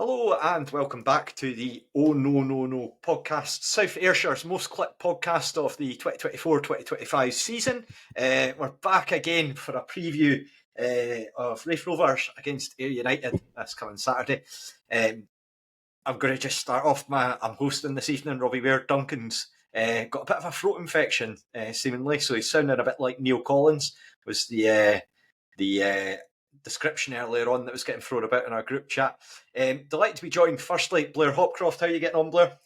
Hello and welcome back to the Oh No No No podcast, South Ayrshire's most clipped podcast of the 2024-2025 season. We're back again for a preview of Raith Rovers against Ayr United this coming Saturday. I'm going to just start off I'm hosting this evening. Robbie Duncan's got a bit of a throat infection, seemingly, so he's sounding a bit like Neil Collins, was the description earlier on that was getting thrown about in our group chat. Delighted to be joined firstly, Blair Hopcroft. How are you getting on, Blair?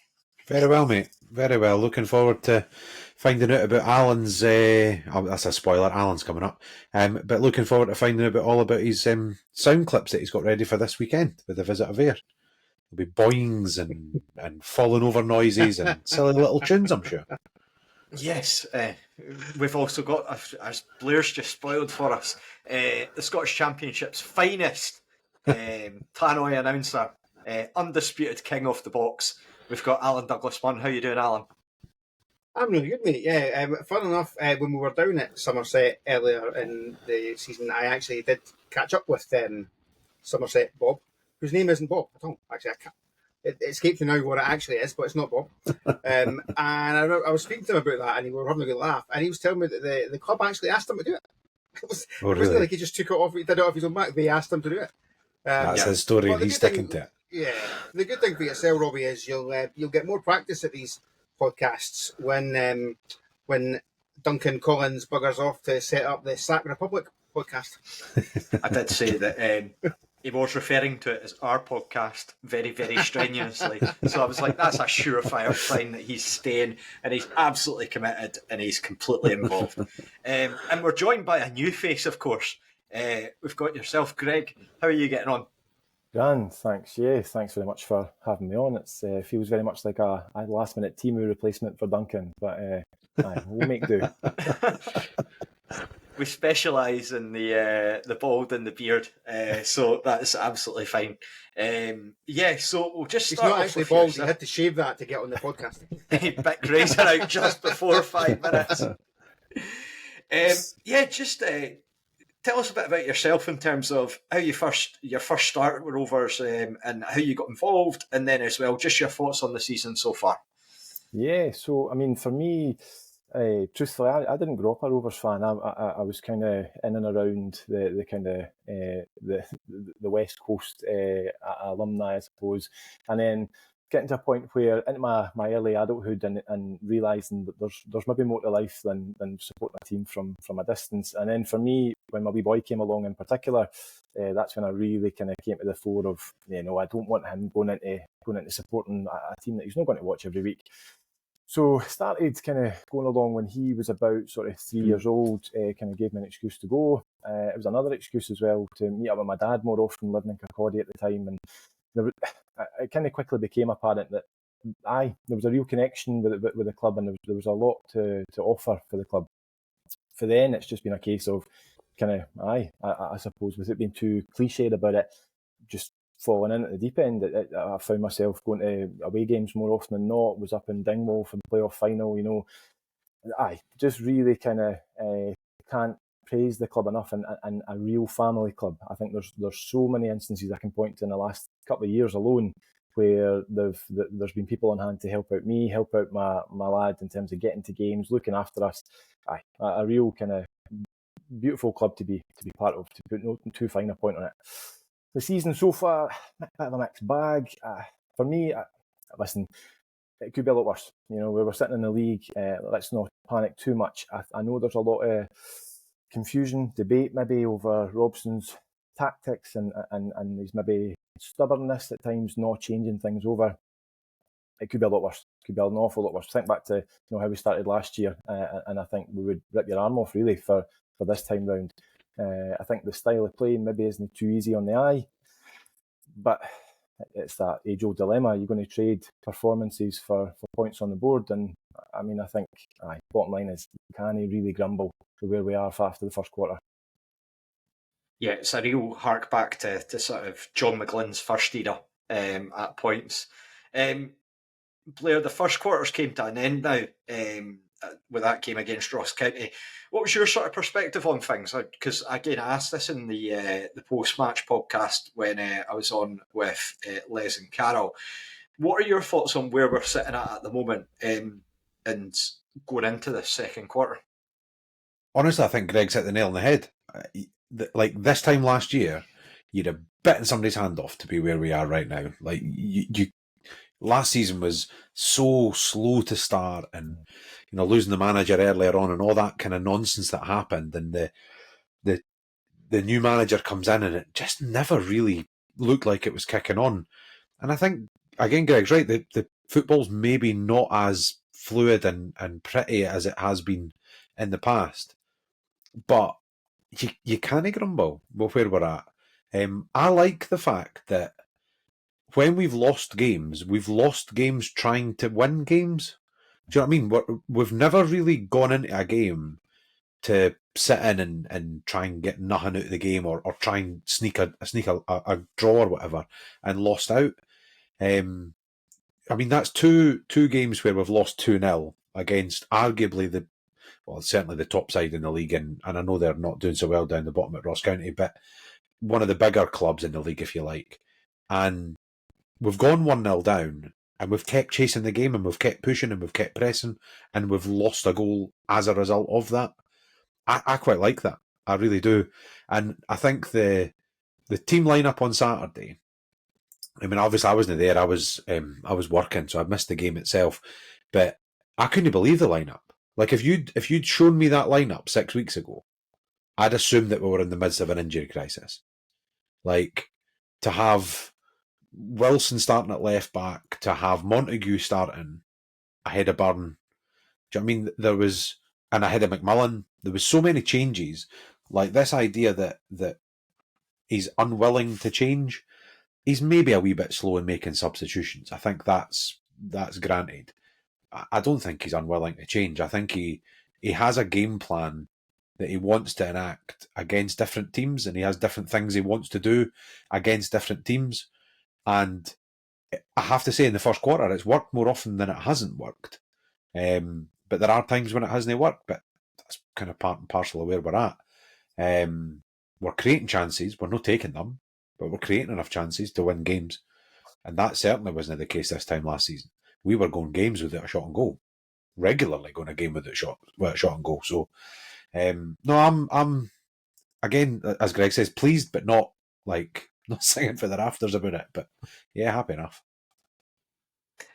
Very well, mate. Very well. Looking forward to finding out about Allan's. That's a spoiler. Allan's coming up, but looking forward to finding out all about his sound clips that he's got ready for this weekend with the visit of Ayr. There'll be boings and falling over noises and silly little tunes, I'm sure. Yes, we've also got, as Blair's just spoiled for us, the Scottish Championship's finest tannoy announcer, undisputed king of the box. We've got Allan Douglas-Munn. How you doing, Allan? I'm really good, mate. Yeah, fun enough, when we were down at Somerset earlier in the season, I actually did catch up with Somerset Bob, whose name isn't Bob at all. Actually, it escapes me now what it actually is, but it's not Bob. And I was speaking to him about that, and we were having a good laugh. And he was telling me that the club actually asked him to do it. It wasn't like he just took it off. He did it off his own back. They asked him to do it. That's his story, and he's sticking to it. Yeah, the good thing for yourself, Robbie, is you'll get more practice at these podcasts when Duncan Collins buggers off to set up the Sack Republic podcast. I did say that he was referring to it as our podcast very, very strenuously. So I was like, that's a surefire sign that he's staying, and he's absolutely committed, and he's completely involved. And we're joined by a new face, of course. We've got yourself, Greig. How are you getting on? Grand, thanks. Yeah, thanks very much for having me on. It feels very much like a last-minute Timu replacement for Duncan, but we'll make do. We specialise in the bald and the beard, so that's absolutely fine. So we'll just start. He's not actually bald. He had to shave that to get on the podcast. Bit razor out just before 5 minutes. Tell us a bit about yourself in terms of how your first start with Rovers and how you got involved, and then as well just your thoughts on the season so far. Yeah, so I mean, for me, truthfully, I didn't grow up a Rovers fan. I was kind of in and around the kind of the West Coast alumni, I suppose, and then getting to a point where into my early adulthood and realising that there's maybe more to life than supporting a team from a distance. And then for me, when my wee boy came along in particular, that's when I really kind of came to the fore of, I don't want him going into supporting a team that he's not going to watch every week. So started kind of going along when he was about sort of 3 years old, kind of gave me an excuse to go. It was another excuse as well to meet up with my dad more often, living in Kirkcaldy at the time. And it kind of quickly became apparent that there was a real connection with the club, and there was a lot to offer for the club. For then, it's just been a case of kind of, I suppose, without being too cliched about it, just falling in at the deep end. I found myself going to away games more often than not, was up in Dingwall for the playoff final, just really kind of can't praise the club enough, and a real family club. I think there's so many instances I can point to in the last couple of years alone where there's been people on hand to help out me, help out my lad in terms of getting to games, looking after us. A real kind of beautiful club to be part of, to put no too fine a point on it. The season so far, a bit of a mixed bag. For me, listen, it could be a lot worse. We were sitting in the league. Let's not panic too much. I know there's a lot of confusion, debate maybe over Robson's tactics and his maybe stubbornness at times, not changing things over. It could be a lot worse. It could be an awful lot worse. Think back to how we started last year, and I think we would rip your arm off really for this time round. I think the style of play maybe isn't too easy on the eye, but it's that age-old dilemma. Are you going to trade performances for points on the board? And I mean, I think bottom line is, can he really grumble to where we are after the first quarter? Yeah, it's a real hark back to sort of John McGlynn's first era at points. Blair, the first quarters came to an end now. with that game against Ross County. What was your sort of perspective on things? Because again, I asked this in the post-match podcast when I was on with Les and Carol. What are your thoughts on where we're sitting at the moment and going into this second quarter? Honestly, I think Greg's hit the nail on the head. Like this time last year, you'd have bitten somebody's hand off to be where we are right now. Like you last season was so slow to start, and losing the manager earlier on and all that kind of nonsense that happened, and the new manager comes in and it just never really looked like it was kicking on. And I think again, Greg's right. The football's maybe not as fluid and pretty as it has been in the past, but you can't grumble with where we're at. I like the fact that when we've lost games trying to win games. Do you know what I mean? We've never really gone into a game to sit in and try and get nothing out of the game or try and sneak a draw or whatever and lost out. I mean, that's two games where we've lost 2-0 against arguably certainly the top side in the league, and I know they're not doing so well down the bottom at Ross County, but one of the bigger clubs in the league, if you like. And we've gone 1-0 down, and we've kept chasing the game, and we've kept pushing, and we've kept pressing, and we've lost a goal as a result of that. I quite like that. I really do. And I think the team lineup on Saturday, I mean, obviously I wasn't there. I was working, so I missed the game itself. But I couldn't believe the lineup. Like if you'd shown me that lineup 6 weeks ago, I'd assumed that we were in the midst of an injury crisis. Like to have Wilson starting at left back, to have Montague starting ahead of Byrne. Do you know what I mean? There was, and ahead of McMillan, there was so many changes. Like this idea that he's unwilling to change. He's maybe a wee bit slow in making substitutions. I think that's granted. I don't think he's unwilling to change. I think he has a game plan that he wants to enact against different teams, and he has different things he wants to do against different teams. And I have to say, in the first quarter, it's worked more often than it hasn't worked. But there are times when it hasn't worked, but that's kind of part and parcel of where we're at. We're creating chances, we're not taking them, but we're creating enough chances to win games. And that certainly wasn't the case this time last season. We were going games without a shot on goal, regularly going a game without a shot on goal. So, no, I'm again, as Greg says, pleased, but not singing for the rafters about it. But yeah, happy enough.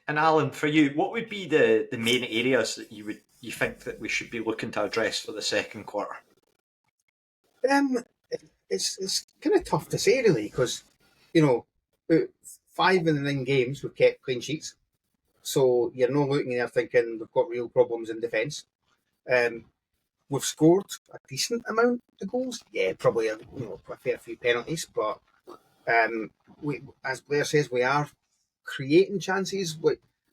And Allan, for you, what would be the main areas that you think that we should be looking to address for the second quarter? It's kind of tough to say really, because 5 in the 9 games we've kept clean sheets, so you're not looking there thinking we've got real problems in defence. We've scored a decent amount of goals, probably a fair few penalties, but we, as Blair says, we are creating chances.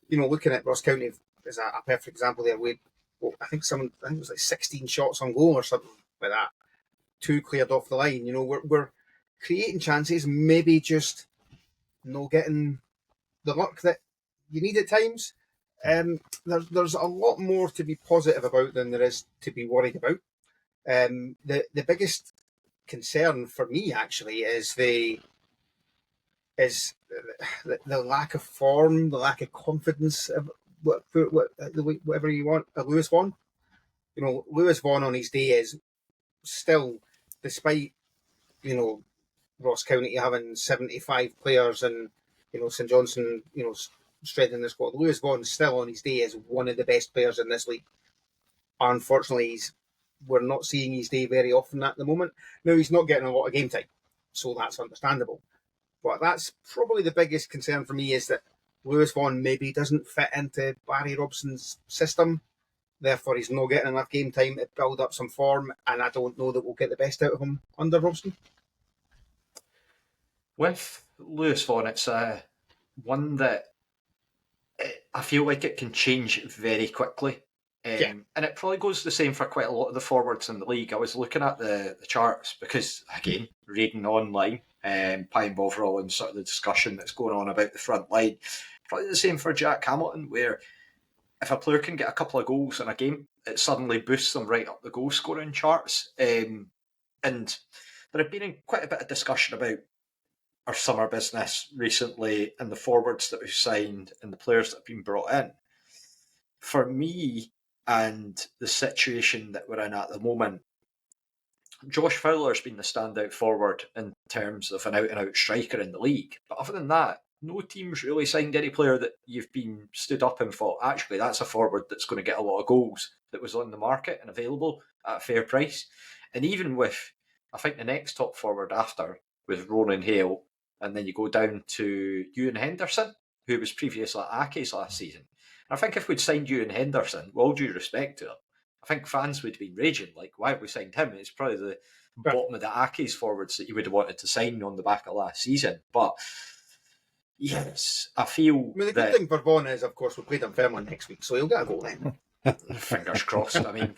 Looking at Ross County is a perfect example there. I think it was like 16 shots on goal or something like that. 2 cleared off the line. We're creating chances, maybe just not getting the luck that you need at times. There's a lot more to be positive about than there is to be worried about. The biggest concern for me actually is the lack of form, the lack of confidence of whatever you want. Lewis Vaughan, Lewis Vaughan on his day is still, despite Ross County having 75 players and St Johnstone strengthening the squad, Lewis Vaughan still on his day is one of the best players in this league. Unfortunately, we're not seeing his day very often at the moment. Now, he's not getting a lot of game time, so that's understandable. But that's probably the biggest concern for me, is that Lewis Vaughan maybe doesn't fit into Barry Robson's system. Therefore, he's not getting enough game time to build up some form, and I don't know that we'll get the best out of him under Robson. With Lewis Vaughan, it's one that I feel like it can change very quickly. And it probably goes the same for quite a lot of the forwards in the league. I was looking at the charts because, again, reading online, Pine Bovril and sort of the discussion that's going on about the front line. Probably the same for Jack Hamilton, where if a player can get a couple of goals in a game, it suddenly boosts them right up the goal scoring charts. And there have been quite a bit of discussion about our summer business recently and the forwards that we've signed and the players that have been brought in. For me, and the situation that we're in at the moment, Josh Fowler's been the standout forward in terms of an out-and-out striker in the league. But other than that, no team's really signed any player that you've been stood up and thought, actually, that's a forward that's going to get a lot of goals, that was on the market and available at a fair price. And even with, I think the next top forward after was Ronan Hale, and then you go down to Ewan Henderson, who was previously at Ake's last season. And I think if we'd signed Ewan Henderson, with all due respect to him, I think fans would have been raging, like, why have we signed him? It's probably the bottom of the Ake's forwards that you would have wanted to sign on the back of last season. But yes, I feel the good thing for Vaughan is, of course, we'll play Dunfermline next week, so he'll get a goal then. Fingers crossed. I mean,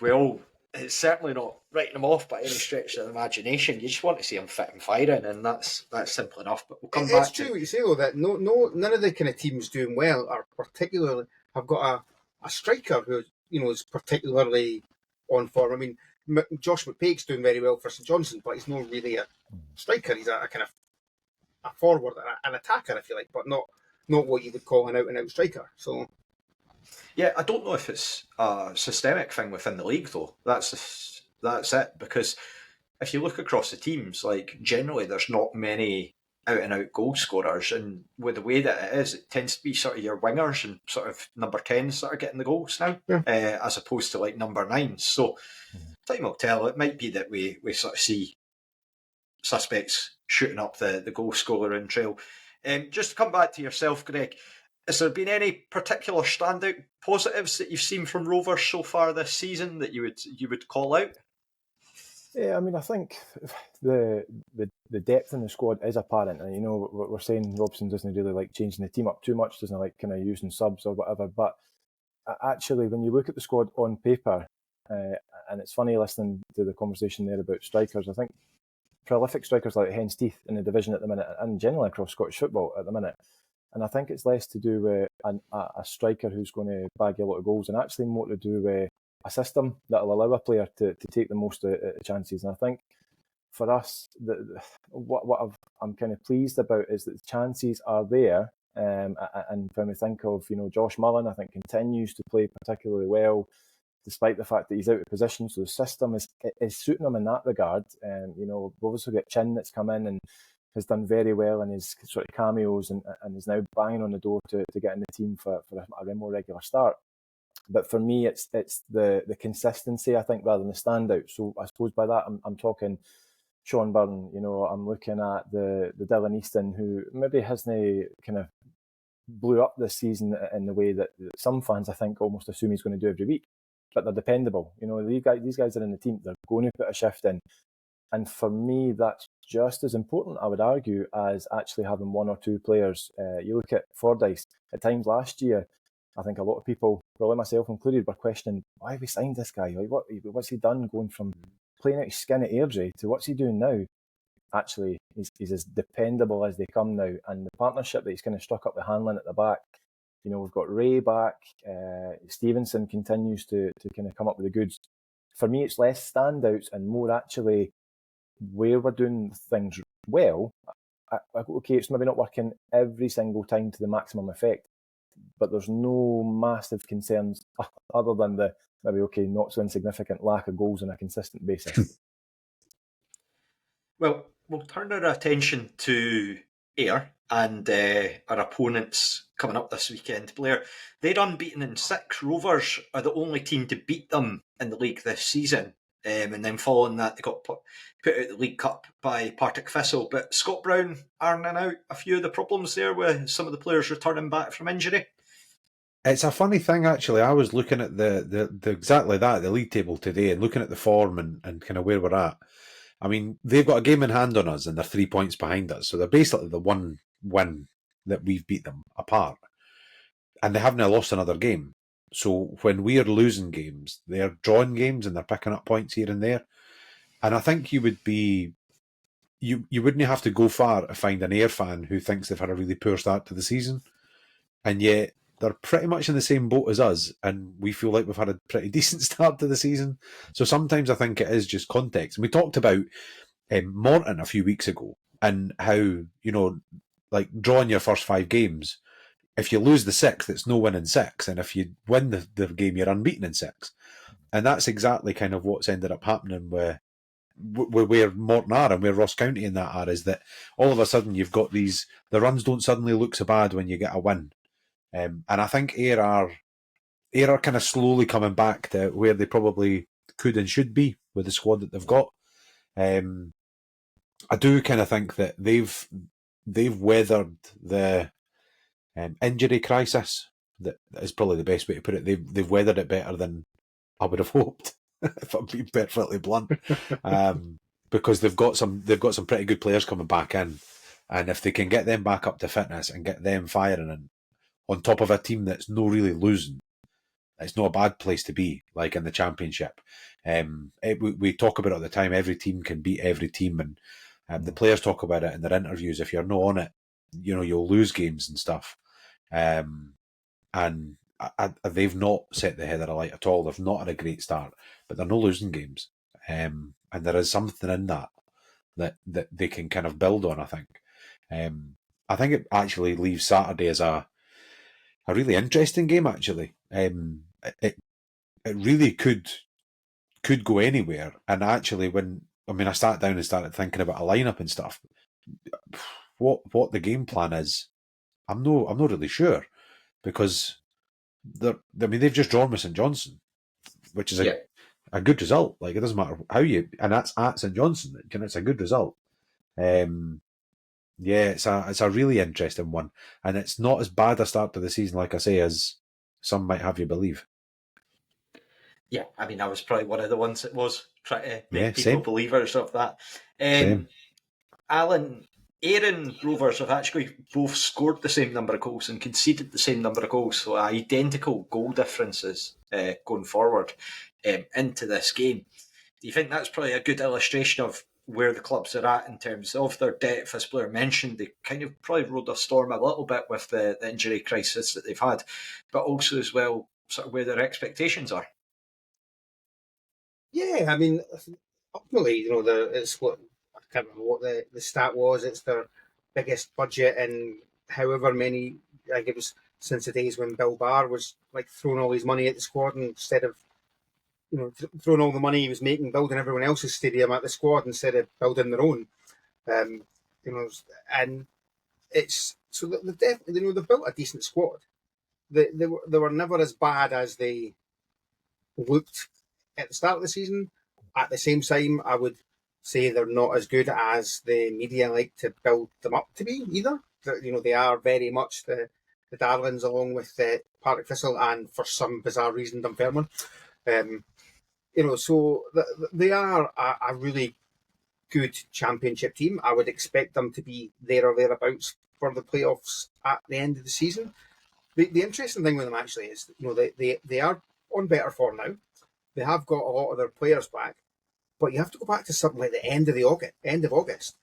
it's certainly not writing him off by any stretch of the imagination. You just want to see him fit and firing, and that's simple enough. But we'll come back to... It's true what you say, though, that none of the kind of teams doing well are particularly have got a striker who is particularly on form. I mean, Josh McPake's doing very well for St Johnstone, but he's not really a striker. He's a kind of a forward, an attacker, if you like, but not what you would call an out-and-out striker. So, yeah, I don't know if it's a systemic thing within the league, though. That's it. Because if you look across the teams, like, generally there's not many out-and-out goal scorers, and with the way that it is, it tends to be sort of your wingers and sort of number 10s that are getting the goals now, as opposed to like number 9s. So time will tell. It might be that we sort of see suspects shooting up the goal scoring trail. Just to come back to yourself, Greig, has there been any particular standout positives that you've seen from Rovers so far this season that you would call out? Yeah, I mean, I think the depth in the squad is apparent. And, we're saying Robson doesn't really like changing the team up too much, doesn't like kind of using subs or whatever. But actually, when you look at the squad on paper, and it's funny listening to the conversation there about strikers, I think prolific strikers like hen's teeth in the division at the minute, and generally across Scottish football at the minute. And I think it's less to do with a striker who's going to bag you a lot of goals, and actually more to do with a system that will allow a player to take the most chances. And I think for us, what I'm kind of pleased about is that the chances are there. And when we think of, Josh Mullen, I think continues to play particularly well, despite the fact that he's out of position. So the system is suiting him in that regard. We've also got Chin that's come in and has done very well in his sort of cameos and is now banging on the door to get in the team for a more regular start. But for me, it's the consistency, I think, rather than the standout. So I suppose by that I'm talking Sean Byrne. I'm looking at the Dylan Easton, who maybe hasn't kind of blew up this season in the way that some fans, I think, almost assume he's going to do every week. But they're dependable. These guys are in the team. They're going to put a shift in. And for me, that's just as important, I would argue, as actually having one or two players. You look at Fordyce. At times last year, I think a lot of people, probably myself included, were questioning, why have we signed this guy? Like, what's he done going from playing out his skin at Airdrie to what's he doing now? Actually, he's as dependable as they come now. And the partnership that he's kind of struck up with Hanlon at the back, we've got Ray back, Stevenson continues to kind of come up with the goods. For me, it's less standouts and more actually where we're doing things well. Okay, it's maybe not working every single time to the maximum effect, but there's no massive concerns other than the maybe not so insignificant lack of goals on a consistent basis. Well, we'll turn our attention to Ayr and our opponents coming up this weekend. Blair, they're unbeaten in 6. Rovers are the only team to beat them in the league this season. And then following that, they got put out the League Cup by Partick Thistle. But Scott Brown ironing out a few of the problems there with some of the players returning back from injury. It's a funny thing, actually. I was looking at the exactly that, the league table today, and looking at the form and kind of where we're at. I mean, they've got a game in hand on us and they're 3 points behind us. So they're basically the one win that we've beat them apart. And they haven't lost another game. So when we are losing games, they're drawing games and they're picking up points here and there. And I think you wouldn't have to go far to find an Ayr fan who thinks they've had a really poor start to the season. And yet they're pretty much in the same boat as us, and we feel like we've had a pretty decent start to the season. So sometimes I think it is just context. And we talked about Morton a few weeks ago, and how, like drawing your first 5 games, if you lose the 6th, it's no win in 6, and if you win the game, you're unbeaten in 6. And that's exactly kind of what's ended up happening where Morton are and where Ross County and that are, is that all of a sudden you've got the runs don't suddenly look so bad when you get a win. And I think Ayr are kind of slowly coming back to where they probably could and should be with the squad that they've got. I do kind of think that they've weathered the injury crisis. That is probably the best way to put it. They've weathered it better than I would have hoped, if I'm being perfectly blunt, because they've got some pretty good players coming back in, and if they can get them back up to fitness and get them firing, and on top of a team that's no really losing, it's not a bad place to be, like in the Championship. We talk about it all the time. Every team can beat every team, and the players talk about it in their interviews. If you're not on it, you'll lose games and stuff. And they've not set the heather alight at all. They've not had a great start, but they're not losing games. And there is something in that they can kind of build on, I think. I think it actually leaves Saturday as a really interesting game, actually. It really could go anywhere. And actually, I sat down and started thinking about a lineup and stuff, what the game plan is, I'm not really sure, because they've just drawn with St Johnstone, which is a good result. Like, it doesn't matter how and that's at St Johnstone. It's a good result. It's a really interesting one, and it's not as bad a start to the season, like I say, as some might have you believe. Yeah, I was probably one of the ones that was trying to make people same. believers of that. Same. Allan, Ayr Rovers have actually both scored the same number of goals and conceded the same number of goals, so identical goal differences going forward into this game. Do you think that's probably a good illustration of where the clubs are at in terms of their depth? As Blair mentioned, they kind of probably rode a storm a little bit with the injury crisis that they've had, but also as well sort of where their expectations are. Yeah, ultimately, it's what, I can't remember what the stat was. It's their biggest budget in however many. I think it was since the days when Bill Barr was like throwing all his money at the squad, and instead of throwing all the money he was making building everyone else's stadium at the squad instead of building their own. And it's so they've definitely they've built a decent squad. They were never as bad as they looked at the start of the season. At the same time, I would say they're not as good as the media like to build them up to be either. They are very much the darlings, along with Partick Thistle and, for some bizarre reason, Dunfermline. So they are a really good Championship team. I would expect them to be there or thereabouts for the playoffs at the end of the season. The interesting thing with them actually is, they are on better form now. They have got a lot of their players back, but you have to go back to something like the end of August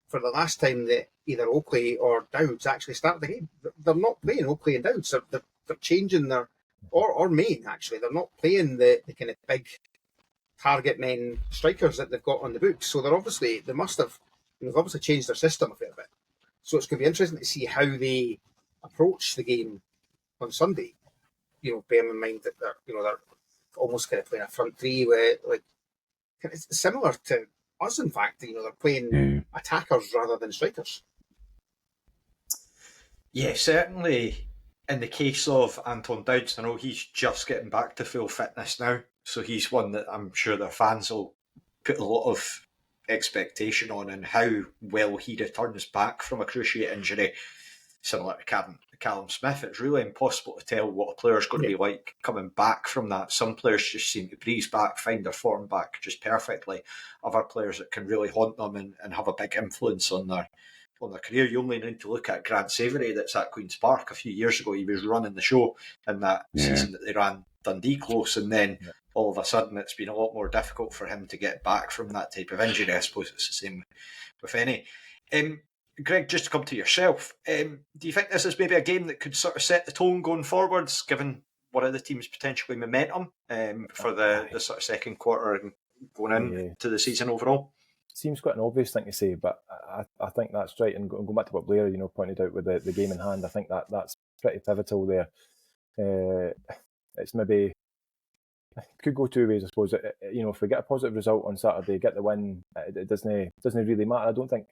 for the last time that either Oakley or Dowds actually started the game. They're not playing Oakley and Dowds. They're changing their or Main actually. They're not playing the kind of big target men strikers that they've got on the books. So they've obviously changed their system a fair bit. So it's going to be interesting to see how they approach the game on Sunday. Bearing in mind that they're almost kind of playing a front three where, like, it's similar to us. In fact, they're playing attackers rather than strikers. Yeah, certainly. In the case of Anton Dowds, I know he's just getting back to full fitness now, so he's one that I'm sure their fans will put a lot of expectation on, and how well he returns back from a cruciate injury. Similar to Callum Smith, it's really impossible to tell what a player's going to be like coming back from that. Some players just seem to breeze back, find their form back just perfectly. Other players that can really haunt them and have a big influence on their career. You only need to look at Grant Savoury that's at Queen's Park a few years ago. He was running the show in that season that they ran Dundee close, and then all of a sudden it's been a lot more difficult for him to get back from that type of injury. I suppose it's the same with any. Greg, just to come to yourself, do you think this is maybe a game that could sort of set the tone going forwards, given one of the team's potentially momentum for the sort of second quarter and going into the season overall? Seems quite an obvious thing to say, but I think that's right. And going back to what Blair, pointed out with the game in hand, I think that's pretty pivotal there. It's maybe could go two ways, I suppose. If we get a positive result on Saturday, get the win, it doesn't really matter. I don't think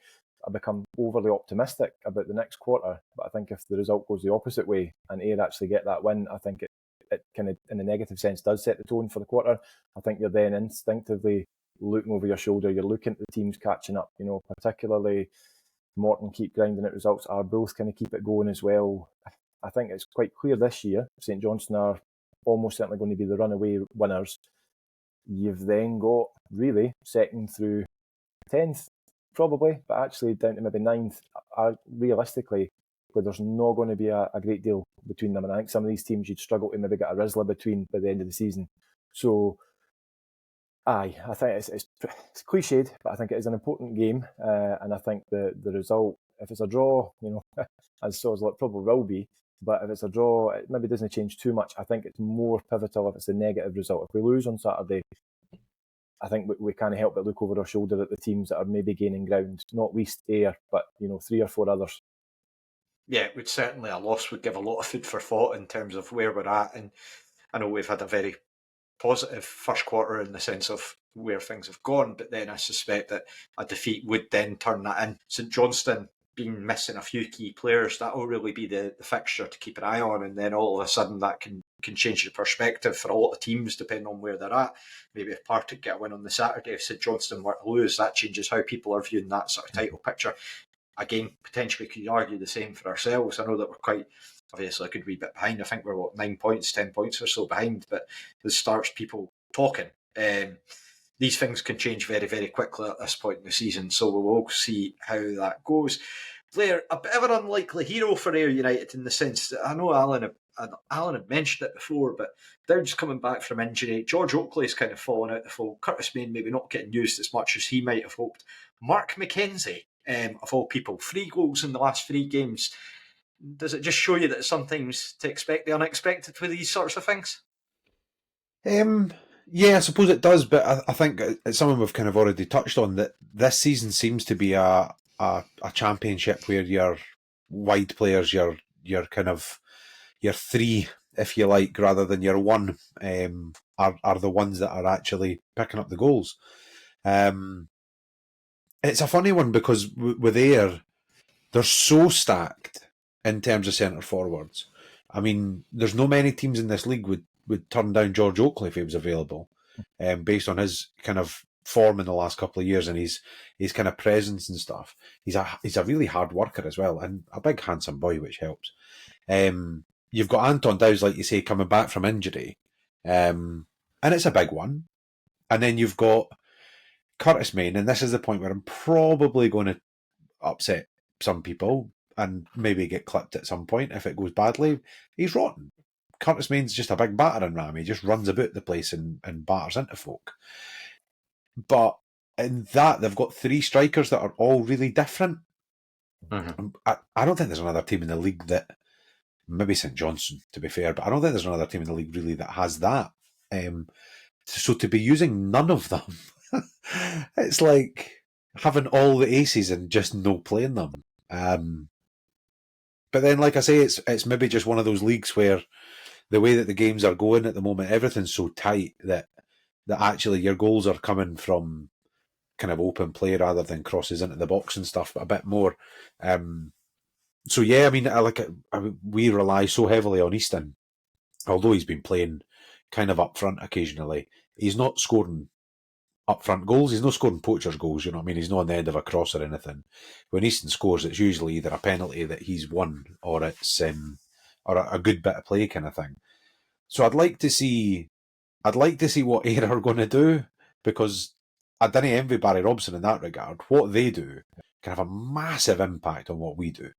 I become overly optimistic about the next quarter, but I think if the result goes the opposite way and Ayr actually get that win, I think it kind of, in a negative sense, does set the tone for the quarter. I think you're then instinctively looking over your shoulder, you're looking at the teams catching up, particularly Morton keep grinding out results, Arbroath kind of keep it going as well. I think it's quite clear this year, St Johnstone are almost certainly going to be the runaway winners. You've then got, really, second through 10th, probably, but actually down to maybe 9th, are realistically, where there's not going to be a great deal between them. And I think some of these teams you'd struggle to maybe get a Rizla between by the end of the season. So, I think it's cliched, but I think it is an important game. And I think the result, if it's a draw, as so as it probably will be, but if it's a draw, it maybe doesn't change too much. I think it's more pivotal if it's a negative result. If we lose on Saturday, I think we can't help but look over our shoulder at the teams that are maybe gaining ground, not least Ayr, but 3 or 4 others. Yeah, it would certainly, a loss would give a lot of food for thought in terms of where we're at. And I know we've had a very positive first quarter in the sense of where things have gone, but then I suspect that a defeat would then turn that in. St Johnstone being missing a few key players, that will really be the fixture to keep an eye on, and then all of a sudden that can change the perspective for a lot of teams depending on where they're at. Maybe if Partick get a win on the Saturday, if St Johnstone were to lose, that changes how people are viewing that sort of title picture. Again, potentially could argue the same for ourselves. I know that we're quite, obviously, a good wee bit behind. I think we're 9 points, 10 points or so behind, but this starts people talking. These things can change very, very quickly at this point in the season, so we'll all see how that goes. Blair, a bit of an unlikely hero for Ayr United in the sense that I know Allan had mentioned it before, but Dowd's coming back from injury. George Oakley's kind of fallen out the fold. Curtis Main maybe not getting used as much as he might have hoped. Mark McKenzie, of all people, 3 goals in the last 3 games. Does it just show you that sometimes to expect the unexpected with these sorts of things? Yeah, I suppose it does, but I think it's something we've kind of already touched on, that this season seems to be a championship where your wide players, your kind of your 3, if you like, rather than your 1, are the ones that are actually picking up the goals. It's a funny one because with Ayr, they're so stacked in terms of centre forwards. I mean, there's no many teams in this league would turn down George Oakley if he was available, based on his kind of form in the last couple of years and his kind of presence and stuff. He's a really hard worker as well, and a big handsome boy, which helps. You've got Anton Dowds, like you say, coming back from injury, and it's a big one. And then you've got Curtis Main, and this is the point where I'm probably going to upset some people and maybe get clipped at some point if it goes badly. He's rotten. Curtis Main's just a big battering ram. He just runs about the place and batters into folk. But in that, they've got 3 strikers that are all really different. Mm-hmm. I don't think there's another team in the league that, maybe St Johnstone, to be fair, but I don't think there's another team in the league really that has that. So to be using none of them, it's like having all the aces and just no playing them. But then, like I say, it's maybe just one of those leagues where the way that the games are going at the moment, everything's so tight that actually your goals are coming from kind of open play rather than crosses into the box and stuff a bit more. So yeah, I mean, we rely so heavily on Easton, although he's been playing kind of up front occasionally. He's not scoring up-front goals. He's not scoring poachers' goals, you know what I mean? He's not on the end of a cross or anything. When Easton scores, it's usually either a penalty that he's won or it's or a good bit of play kind of thing. So I'd like to see what Ayr are going to do, because I didn't envy Barry Robson in that regard. What they do can have a massive impact on what we do.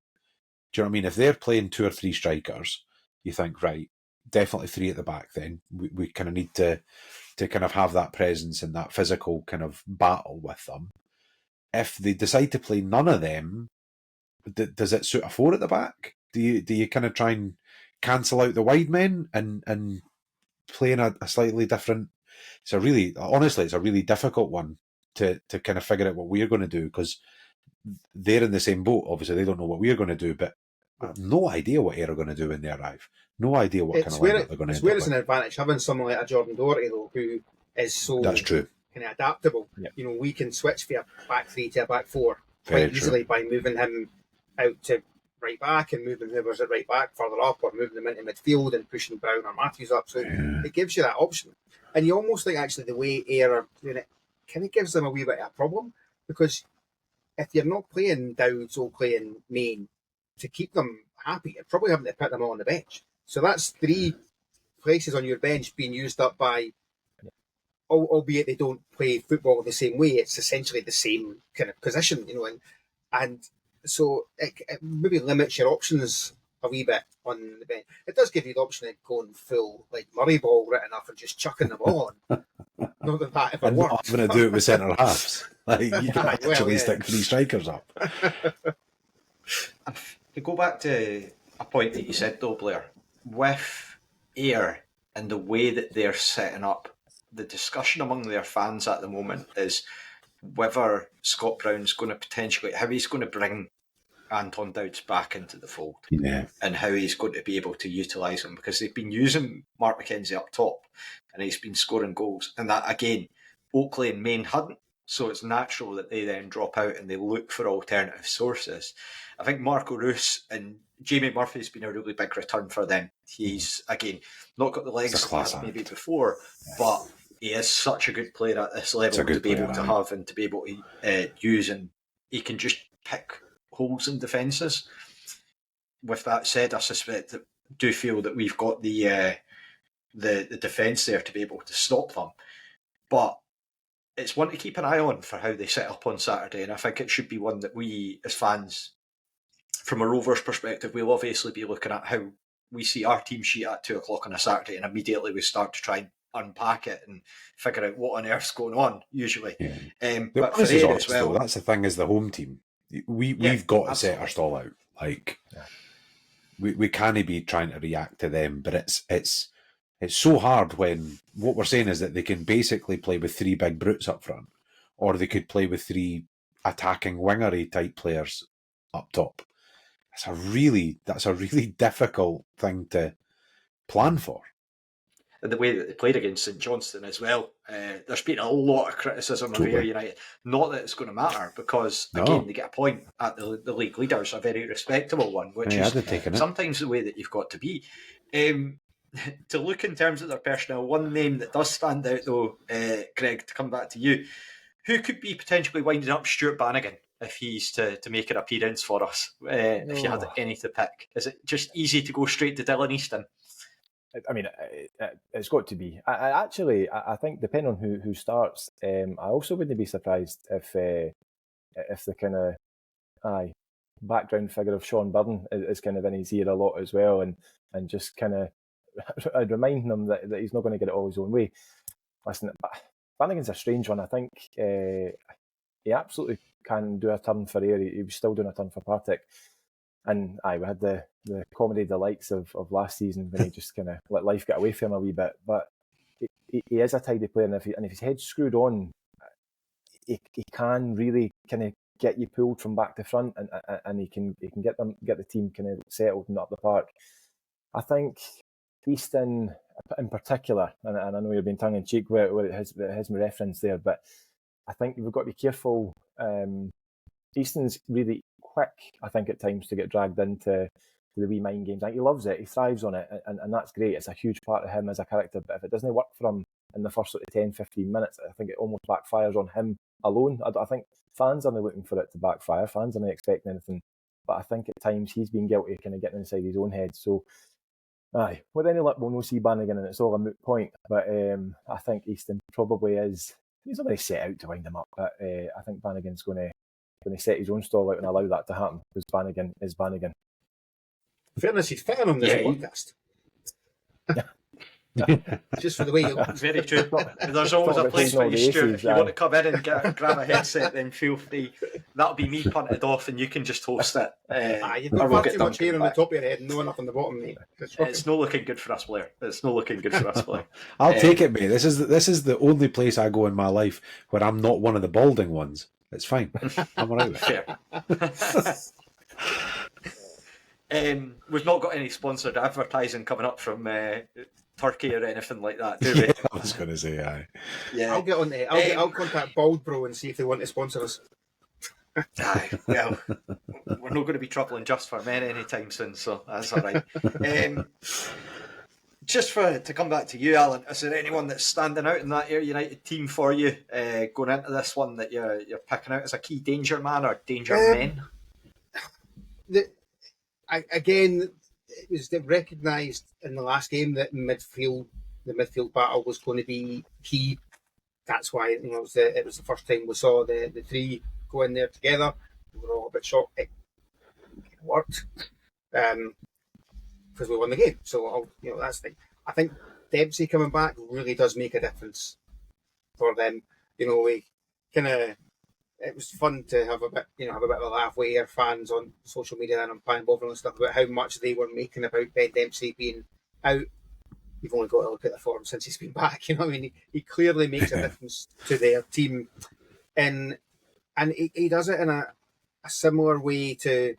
Do you know what I mean? If they're playing 2 or 3 strikers, you think, right, definitely 3 at the back then. We kind of need to kind of have that presence and that physical kind of battle with them. If they decide to play none of them, does it suit a 4 at the back? Do you kind of try and cancel out the wide men and play in a slightly different? It's a really difficult one to kind of figure out what we're going to do, because they're in the same boat. Obviously, they don't know what we're going to do, but I have no idea what Ayr are going to do when they arrive. No idea what kind of lineup they're going to It's end where up it's with. an advantage having someone like a Jordan Doherty, though, who is so That's true. kind of adaptable. Yep. You know, we can switch from a back 3 to a back 4 Very quite easily by moving him out to right back and moving whoever's at right back further up, or moving them into midfield and pushing Brown or Matthews up. So it gives you that option. And you almost think, actually, the way Ayr are doing it kind of gives them a wee bit of a problem, because if you're not playing Dowds, Oakley and Main to keep them happy, you're probably having to put them all on the bench. So that's 3 places on your bench being used up by, albeit they don't play football the same way, it's essentially the same kind of position, you know, and so it maybe limits your options a wee bit on the bench. It does give you the option of going full, like, Murray ball written up and just chucking them on. Not that ever And works. not having to do it with centre halves. Like, you can actually stick 3 strikers up. To go back to a point that you said though, Blair, with Ayr and the way that they're setting up, the discussion among their fans at the moment is whether Scott Brown's going to potentially, how he's going to bring Anton Dowds back into the fold, and how he's going to be able to utilise him, because they've been using Mark McKenzie up top and he's been scoring goals, and that again Oakley and Main hadn't, so it's natural that they then drop out and they look for alternative sources. I think Marco Roos and Jamie Murphy's been a really big return for them. He's again not got the legs as maybe before, but he is such a good player at this level to be able to have and to be able to use, and he can just pick holes in defences. With that said, I do feel that we've got the defence there to be able to stop them, but it's one to keep an eye on for how they set up on Saturday, and I think it should be one that we as fans, from a Rovers perspective, we'll obviously be looking at how we see our team sheet at 2:00 on a Saturday, and immediately we start to try and unpack it and figure out what on earth's going on, usually. But for Ayr as well, that's the thing, is the home team. We've got to set our stall out. Like, we can't be trying to react to them, but it's so hard when what we're saying is that they can basically play with 3 big brutes up front, or they could play with 3 attacking wingery type players up top. That's a really difficult thing to plan for. And the way that they played against St Johnstone as well, there's been a lot of criticism of Ayr United. Not that it's going to matter, because again they get a point at the league leaders, a very respectable one, which is sometimes the way that you've got to be. To look in terms of their personnel, one name that does stand out though, Greig, to come back to you, who could be potentially winding up Stuart Bannigan if he's to make an appearance for us? If you had any to pick, is it just easy to go straight to Dylan Easton? I mean, it's got to be. I think depending on who starts, I also wouldn't be surprised if the kind of background figure of Sean Byrne is kind of in his ear a lot as well, and just kind of reminding him that he's not going to get it all his own way. Listen, Bannigan's a strange one. I think he absolutely can do a turn for Ayr. He was still doing a turn for Partick. And we had the comedy delights of last season when he just kind of let life get away from him a wee bit. But he is a tidy player, and if his head's screwed on, he can really kind of get you pulled from back to front, and he can get the team kind of settled and up the park. I think Easton in particular, and I know you're being tongue in cheek with his reference there, but I think we've got to be careful. Easton's really quick, I think, at times to get dragged into the wee mind games. I think he loves it, he thrives on it, and that's great. It's a huge part of him as a character, but if it doesn't work for him in the first sort of 10-15 minutes, I think it almost backfires on him alone. I think fans aren't looking for it to backfire, fans aren't expecting anything, but I think at times he's been guilty of kind of getting inside his own head. So with any luck we'll no see Bannigan, and it's all a moot point, but I think Easton probably is, he's not really set out to wind him up, but I think Bannigan's going to set his own stall out and allow that to happen, because Bannigan is Bannigan. In fairness, he's fitting on this podcast. Just for the way you look. Very true. There's always a place for you, Stuart. If you want to come in and grab a headset, then feel free. That'll be me punted off, and you can just host it. You've got far too much hair on the top of your head and no enough on the bottom, mate. It's not looking good for us, Blair. It's not looking good for us, Blair. I'll take it, mate. This is the only place I go in my life where I'm not one of the balding ones. It's fine. I'm all right with it. Fair. We've not got any sponsored advertising coming up from Turkey or anything like that, do we? I was going to say, aye. Yeah. I'll get on there. I'll contact Bald Bro and see if they want to sponsor us. Aye, well, we're not going to be troubling Just for Men anytime soon, so that's all right. Just to come back to you, Allan, is there anyone that's standing out in that Ayr United team for you going into this one that you're picking out as a key danger man or danger men? Again, it was recognised in the last game that the midfield battle was going to be key. That's why it was the first time we saw the three go in there together. We were all a bit shocked. It worked because we won the game. So that's the thing. I think Dempsey coming back really does make a difference for them. We kind of. It was fun to have a bit of a laugh with Ayr fans on social media and on Pine Bovril and stuff about how much they were making about Ben Dempsey being out. You've only got to look at the form since he's been back. He clearly makes a difference to their team, and he does it in a similar way to,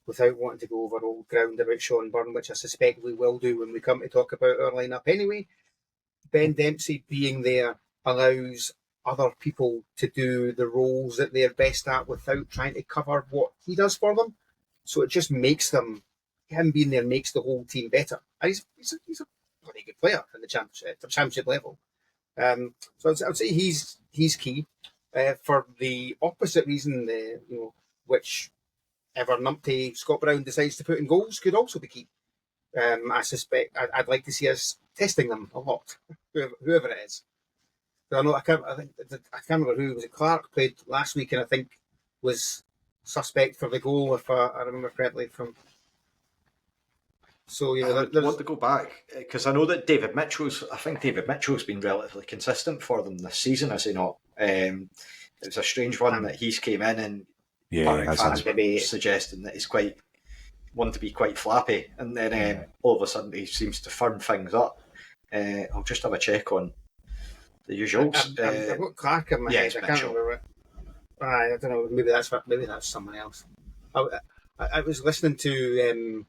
without wanting to go over old ground about Sean Byrne, which I suspect we will do when we come to talk about our lineup anyway. Ben Dempsey being there allows other people to do the roles that they're best at without trying to cover what he does for them. So it just makes him being there makes the whole team better. And he's a bloody good player in the championship level. So I'd say he's key. For the opposite reason, whichever numpty Scott Brown decides to put in goals could also be key. I suspect I'd like to see us testing them a lot, whoever it is. I can't remember who was it. Clark played last week, and I think was suspect for the goal, if I remember correctly. I want to go back because I know that David Mitchell's been relatively consistent for them this season, has he not? It was a strange one that he's came in and fans maybe suggesting that he's quite one to be quite flappy, and then all of a sudden he seems to firm things up. I'll just have a check on the usuals. I've got Clark in my head. I can't remember it. I don't know. Maybe that's someone else. I was listening to.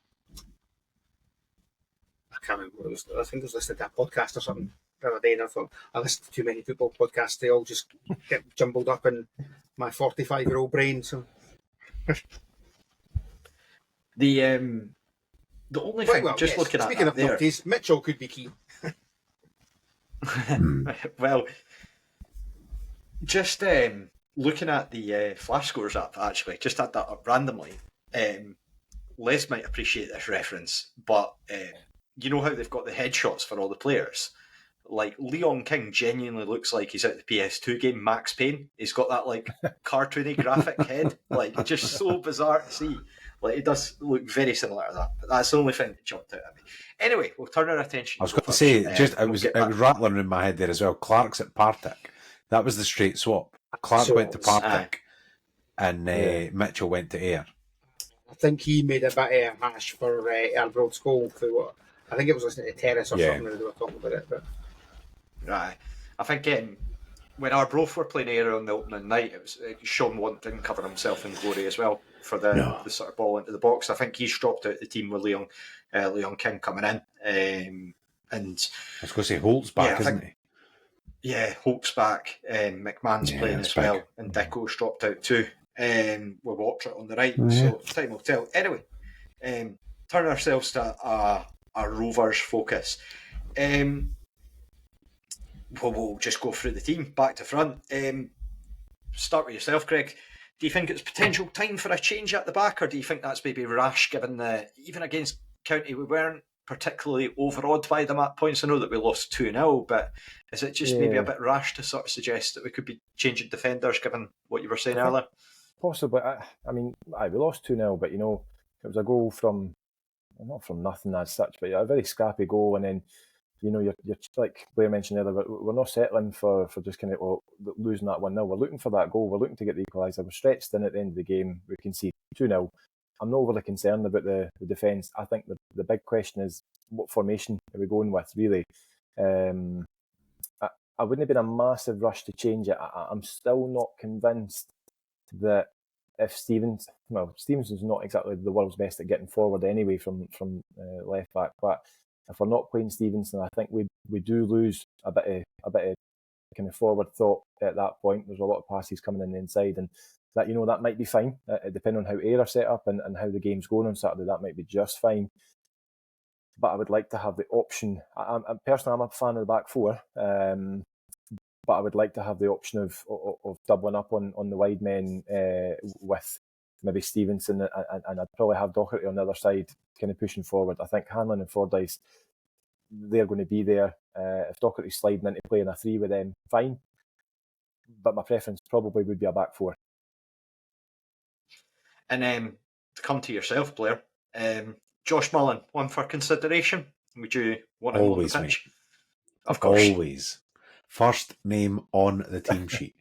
I can't remember what it was. I think I was listening to a podcast or something the other day, and I thought I listened to too many football podcasts. They all just get jumbled up in my 45-year-old brain. So the only thing, looking at speaking of numpties, Mitchell could be key. Well, just looking at the flash scores app, actually, just had that up randomly. Les might appreciate this reference, but you know how they've got the headshots for all the players? Like, Leon King genuinely looks like he's out the PS2 game Max Payne. He's got that, like, cartoony graphic head. Like, just so bizarre to see. Like, it does look very similar to that. But that's the only thing that jumped out at me. Anyway, we'll turn our attention. I was going to say, it was rattling in my head there as well. Clark's at Partick. That was the straight swap. Clark went to Partick, and Mitchell went to Ayr. I think he made a bit of a hash for Ayr Broad's goal. I think it was listening to Terrace or something when they were talking about it. But right, I think when Arbroath were playing Ayr on the opening night, it was Sean Want didn't cover himself in glory as well for the sort of ball into the box. I think he's dropped out the team with Leon King coming in. And I was going to say Holt's back, isn't he? Yeah, Holt's back. McMahon's playing as well, and Dicko's dropped out too. With Wattrett on the right, so time will tell. Anyway, turn ourselves to a Rovers focus. We'll just go through the team back to front. Start with yourself, Greig. Do you think it's potential time for a change at the back, or do you think that's maybe rash, given even against County we weren't particularly overawed by them at points? I know that we lost 2-0, but is it just maybe a bit rash to sort of suggest that we could be changing defenders, given what you were saying earlier? Possibly. I mean, we lost 2-0, but, it was a goal from, not from nothing as such, but a very scrappy goal, and then you're like Blair mentioned earlier, we're not settling for just kind of losing that 1-0. We're looking for that goal. We're looking to get the equaliser. We're stretched in at the end of the game. We can see 2-0. I'm not overly concerned about the defence. I think the big question is what formation are we going with, really? I wouldn't have been a massive rush to change it. I'm still not convinced that if Stevenson's not exactly the world's best at getting forward anyway from left back, but if we're not playing Stevenson, I think we do lose a bit of kind of forward thought at that point. There's a lot of passes coming in the inside, and that might be fine, depending on how Ayr are set up and how the game's going on Saturday. That might be just fine. But I would like to have the option. Personally, I'm a fan of the back four, but I would like to have the option of doubling up on the wide men with maybe Stevenson, and I'd probably have Doherty on the other side, kind of pushing forward. I think Hanlon and Fordyce, they're going to be there. If Doherty's sliding into playing a 3 with them, fine. But my preference probably would be a back four. And to come to yourself, Blair, Josh Mullen, one for consideration. Would you want him Always, on the pitch? mate. Of course. Always. First name on the team sheet.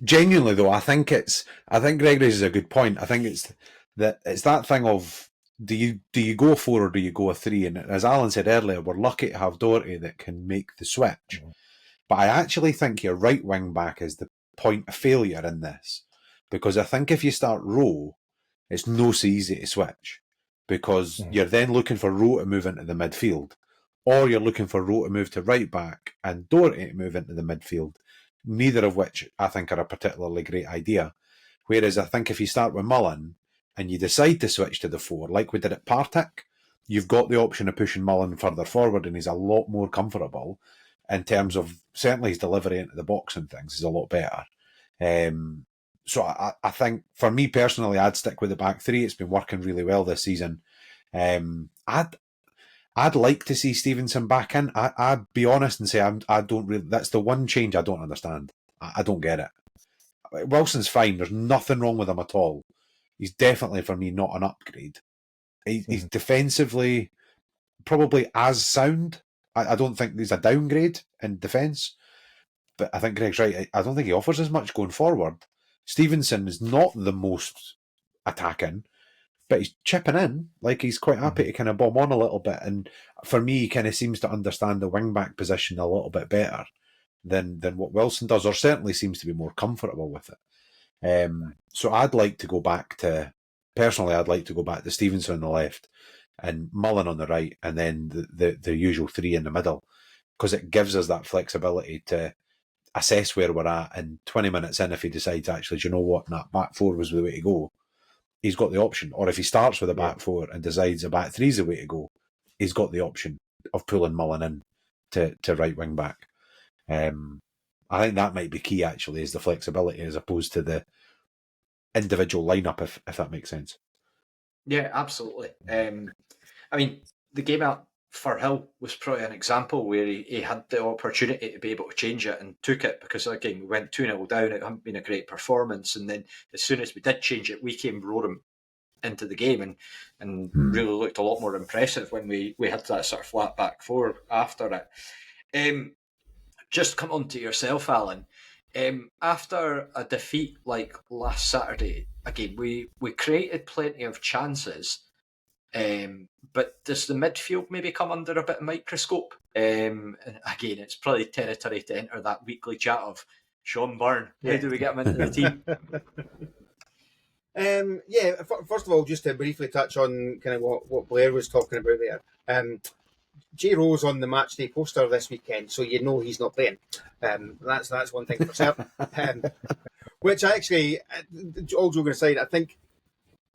Genuinely though, I think Greig raises a good point. I think it's that thing of do you go 4 or do you go a 3? And as Allan said earlier, we're lucky to have Doherty that can make the switch. Mm-hmm. But I actually think your right wing back is the point of failure in this. Because I think if you start Rowe, it's no so easy to switch. Because you're then looking for Rowe to move into the midfield. Or you're looking for Rowe to move to right back and Doherty to move into the midfield. Neither of which I think are a particularly great idea. Whereas I think if you start with Mullen and you decide to switch to the 4, like we did at Partick, you've got the option of pushing Mullen further forward and he's a lot more comfortable in terms of, certainly his delivery into the box and things is a lot better. So I think, for me personally, I'd stick with the back 3. It's been working really well this season. I'd like to see Stevenson back in. I'd be honest and say I don't really. That's the one change I don't understand. I don't get it. Wilson's fine. There's nothing wrong with him at all. He's definitely, for me, not an upgrade. He's defensively probably as sound. I don't think he's a downgrade in defence. But I think Greg's right. I don't think he offers as much going forward. Stevenson is not the most attacking, but he's chipping in. Like, he's quite happy to kind of bomb on a little bit. And for me, he kind of seems to understand the wing-back position a little bit better than what Wilson does, or certainly seems to be more comfortable with it. So I'd like to go back to Stevenson on the left and Mullen on the right, and then the usual 3 in the middle, because it gives us that flexibility to assess where we're at, and 20 minutes in, if he decides, actually, do you know what, that back 4 was the way to go, he's got the option. Or if he starts with a back 4 and decides a back 3 is the way to go, he's got the option of pulling Mullen in to right wing back. I think that might be key, actually, is the flexibility as opposed to the individual lineup, if that makes sense. Yeah, absolutely. I mean, the game at Firhill was probably an example where he had the opportunity to be able to change it and took it, because again, we went 2-0 down. It hadn't been a great performance, and then as soon as we did change it, we came roaring into the game and really looked a lot more impressive when we had that sort of flat back 4 after it. Just come on to yourself, Allan. After a defeat like last Saturday, again, we created plenty of chances. But does the midfield maybe come under a bit of microscope? And again, it's probably territory to enter that weekly chat of Sean Byrne. How do we get him into the team? First of all, just to briefly touch on kind of what Blair was talking about there. J Rose on the match day poster this weekend, so you know he's not playing. That's one thing for certain. Which I actually, all joking aside, I think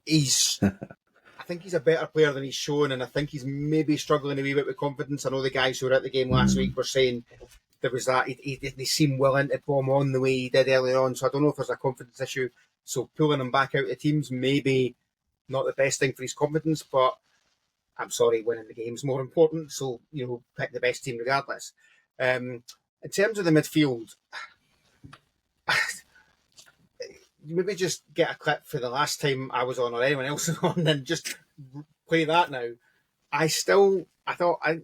he's a better player than he's shown, and I think he's maybe struggling a wee bit with confidence. I know the guys who were at the game last week were saying there was that he didn't seem willing to bomb on the way he did earlier on. So I don't know if there's a confidence issue. So pulling him back out of the team's maybe not the best thing for his confidence, but I'm sorry, winning the game's more important. So, pick the best team regardless. In terms of the midfield, maybe just get a clip for the last time I was on or anyone else was on and just play that now. I thought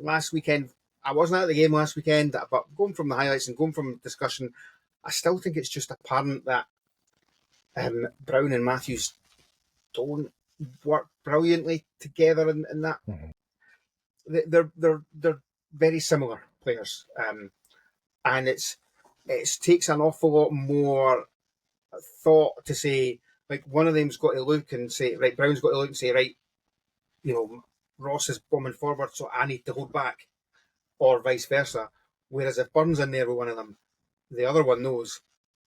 last weekend I wasn't at the game last weekend, but going from the highlights and going from discussion, I still think it's just apparent that Brown and Matthews don't work brilliantly together in that. They're very similar players, and it takes an awful lot more thought to say, like, one of them's got to look and say, right, Brown's got to look and say, right, Ross is bombing forward, so I need to hold back, or vice versa. Whereas if Burns in there with one of them, the other one knows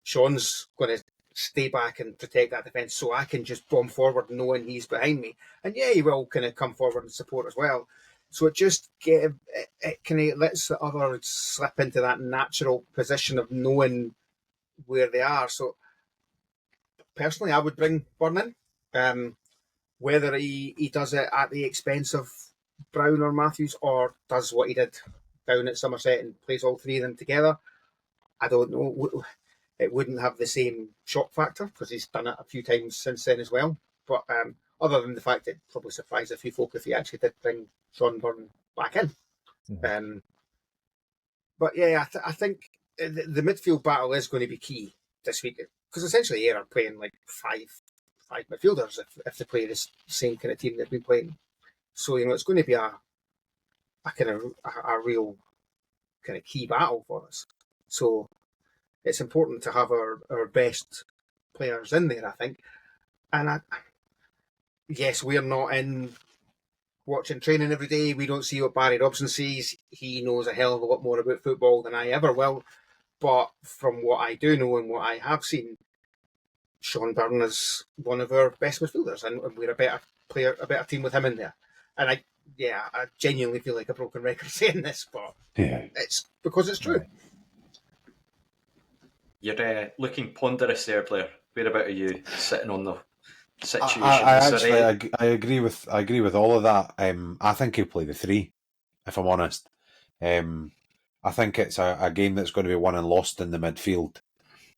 Sean's going to stay back and protect that defence, so I can just bomb forward knowing he's behind me. And yeah, he will kind of come forward and support as well. So it just it kind of lets the other slip into that natural position of knowing where they are. So personally, I would bring Burn in. Whether he does it at the expense of Brown or Matthews, or does what he did down at Somerset and plays all three of them together, I don't know. It wouldn't have the same shock factor because he's done it a few times since then as well. But other than the fact it probably surprised a few folk if he actually did bring Sean Byrne back in. Mm-hmm. But yeah, I think the midfield battle is going to be key this week because essentially Ayr are playing like five midfielders if they play this same kind of team they've been playing. So it's going to be a kind of a real kind of key battle for us. So it's important to have our best players in there, I think. And yes, we're not in watching training every day. We don't see what Barry Robson sees. He knows a hell of a lot more about football than I ever will. But from what I do know and what I have seen, Sean Byrne is one of our best midfielders, and we're a better team with him in there. And I genuinely feel like a broken record saying this, but it's because it's true. You're looking ponderous there, Blair. Whereabout are you sitting on the situation? I agree with all of that. I think he'll play the three, if I'm honest. I think it's a game that's going to be won and lost in the midfield.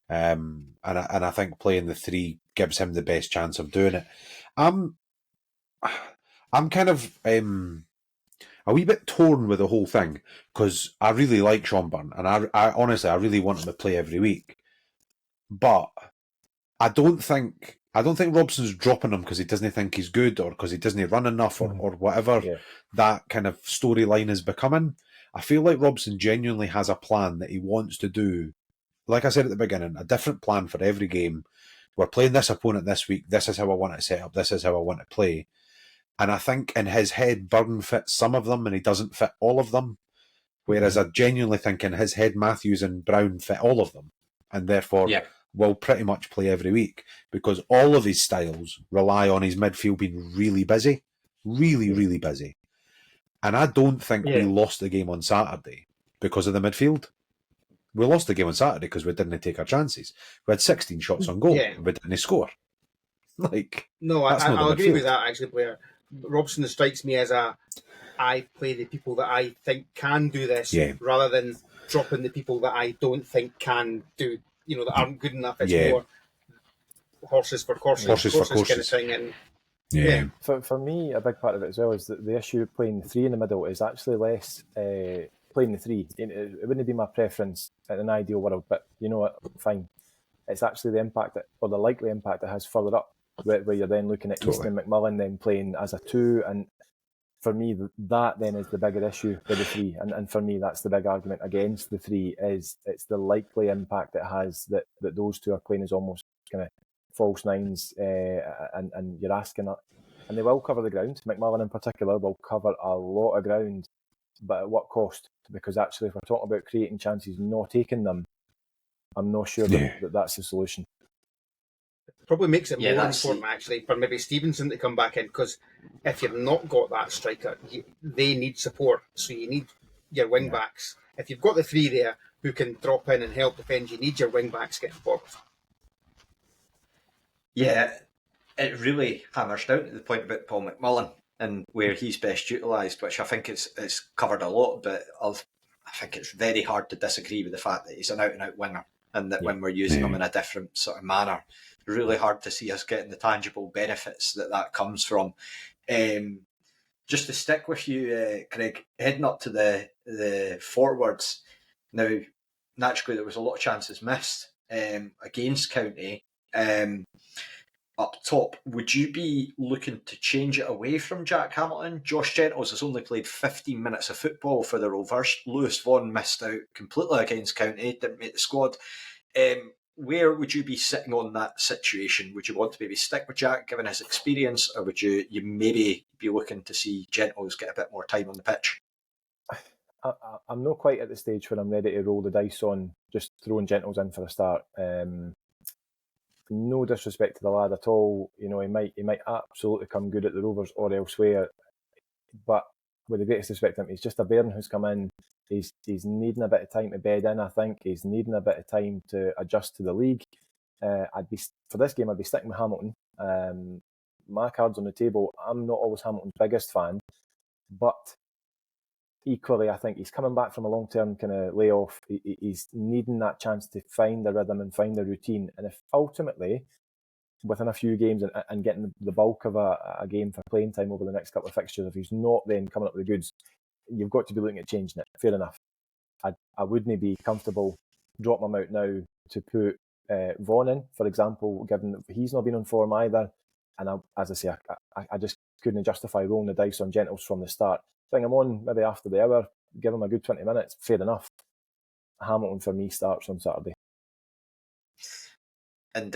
And I think playing the three gives him the best chance of doing it. I'm kind of a wee bit torn with the whole thing because I really like Sean Byrne and I honestly really want him to play every week, but I don't think Robson's dropping him because he doesn't think he's good or because he doesn't run enough or whatever that kind of storyline is becoming. I feel like Robson genuinely has a plan that he wants to do. Like I said at the beginning, a different plan for every game. We're playing this opponent this week. This is how I want to set up. This is how I want to play. And I think in his head, Byrne fits some of them and he doesn't fit all of them. Whereas I genuinely think in his head, Matthews and Brown fit all of them. And therefore will pretty much play every week because all of his styles rely on his midfield being really busy. Really, really busy. And I don't think we lost the game on Saturday because of the midfield. We lost the game on Saturday because we didn't take our chances. We had 16 shots on goal and we didn't score. I'll agree with that actually, Blair. Robson strikes me as I play the people that I think can do this rather than dropping the people that I don't think can do, that aren't good enough. It's more horses for courses kind of thing. And For me, a big part of it as well is that the issue of playing the three in the middle is actually less playing the three. It wouldn't be my preference in an ideal world, but you know what, fine. It's actually the impact or the likely impact it has further up, where you're then looking at Easton and McMullen then playing as a two, and for me that then is the bigger issue with the three, and for me that's the big argument against the three is it's the likely impact it has that those two are playing as almost kind of false nines, and you're asking it, and they will cover the ground. McMullen in particular will cover a lot of ground, but at what cost? Because actually, if we're talking about creating chances, not taking them, I'm not sure that that's the solution. It probably makes it more important actually for maybe Stevenson to come back in, because if you've not got that striker, they need support. So you need your wing backs. If you've got the three there who can drop in and help defend, you need your wing backs getting forward. Yeah, it really hammers down to the point about Paul McMullen and where he's best utilised, which I think it's covered a lot, but I think it's very hard to disagree with the fact that he's an out-and-out winger, and that when we're using him in a different sort of manner, really hard to see us getting the tangible benefits that comes from. just to stick with you, Greig, heading up to the forwards, now, naturally there was a lot of chances missed against County. Up top, would you be looking to change it away from Jack Hamilton? Josh Gentles has only played 15 minutes of football for the Rovers. Lewis Vaughan missed out completely against County, didn't make the squad. Where would you be sitting on that situation? Would you want to maybe stick with Jack given his experience, or would you maybe be looking to see Gentles get a bit more time on the pitch? I'm not quite at the stage where I'm ready to roll the dice on just throwing Gentles in for a start. No disrespect to the lad at all. You know, he might absolutely come good at the Rovers or elsewhere. But with the greatest respect to him, he's just a bairn who's come in. He's needing a bit of time to bed in. I think he's needing a bit of time to adjust to the league. For this game, I'd be sticking with Hamilton. My cards on the table. I'm not always Hamilton's biggest fan, but equally, I think he's coming back from a long-term kind of layoff. He's needing that chance to find the rhythm and find the routine. And if ultimately, within a few games and getting the bulk of a game for playing time over the next couple of fixtures, if he's not then coming up with the goods, you've got to be looking at changing it. Fair enough. I wouldn't be comfortable dropping him out now to put Vaughan in, for example, given that he's not been on form either. And as I say, I just couldn't justify rolling the dice on Gentles from the start. Bring him on maybe after the hour, give him a good 20 minutes, fair enough. Hamilton for me starts on Saturday. And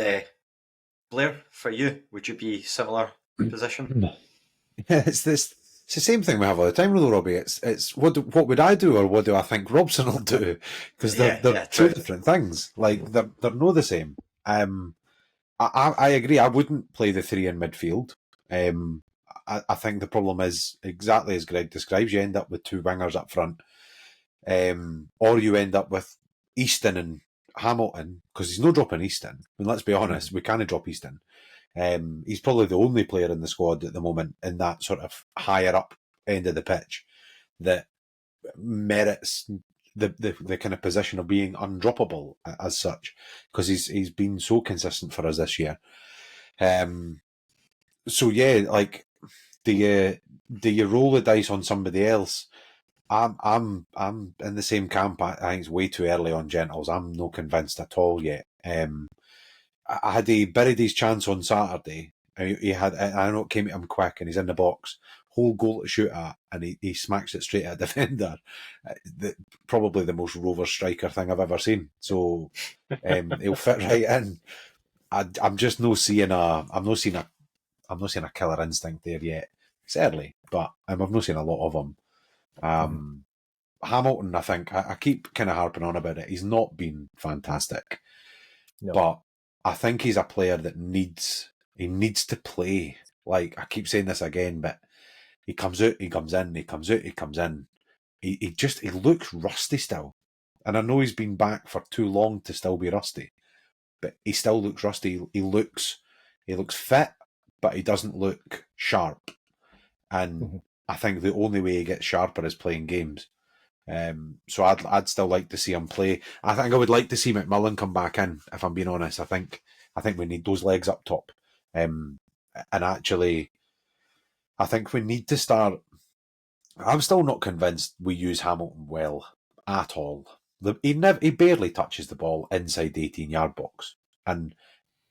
Blair, for you, would you be similar position? Yeah, it's the same thing we have all the time, though, Robbie. It's what would I do, or what do I think Robson will do? Because they're two different things. Like they're not the same. I agree. I wouldn't play the three in midfield. I think the problem is exactly as Greig describes. You end up with two wingers up front, or you end up with Easton and Hamilton, because he's no dropping Easton. I mean, let's be honest, we can't drop Easton. He's probably the only player in the squad at the moment in that sort of higher up end of the pitch that merits the kind of position of being undroppable as such, because he's been so consistent for us this year. So yeah, like, do you roll the dice on somebody else? I'm in the same camp. I think it's way too early on Gentles. I'm not convinced at all yet. Had he buried his chance on Saturday, he had. I know it came at him quick, and he's in the box, whole goal to shoot at, and he smacks it straight at a defender. Probably the most Rover striker thing I've ever seen. So he'll fit right in. I'm just not seeing I'm not seeing a killer instinct there yet. It's early, but I've not seen a lot of him. Hamilton, I think, I keep kind of harping on about it. He's not been fantastic, but I think he's a player that needs to play. Like, I keep saying this again, but he comes out, he comes in, he comes out, he comes in. He looks rusty still. And I know he's been back for too long to still be rusty, but he still looks rusty. He looks fit, but he doesn't look sharp. And I think the only way he gets sharper is playing games. So I'd still like to see him play. I think I would like to see McMillan come back in, if I'm being honest. I think we need those legs up top. And actually, I think we need to start. I'm still not convinced we use Hamilton well at all. He barely touches the ball inside the 18-yard box. And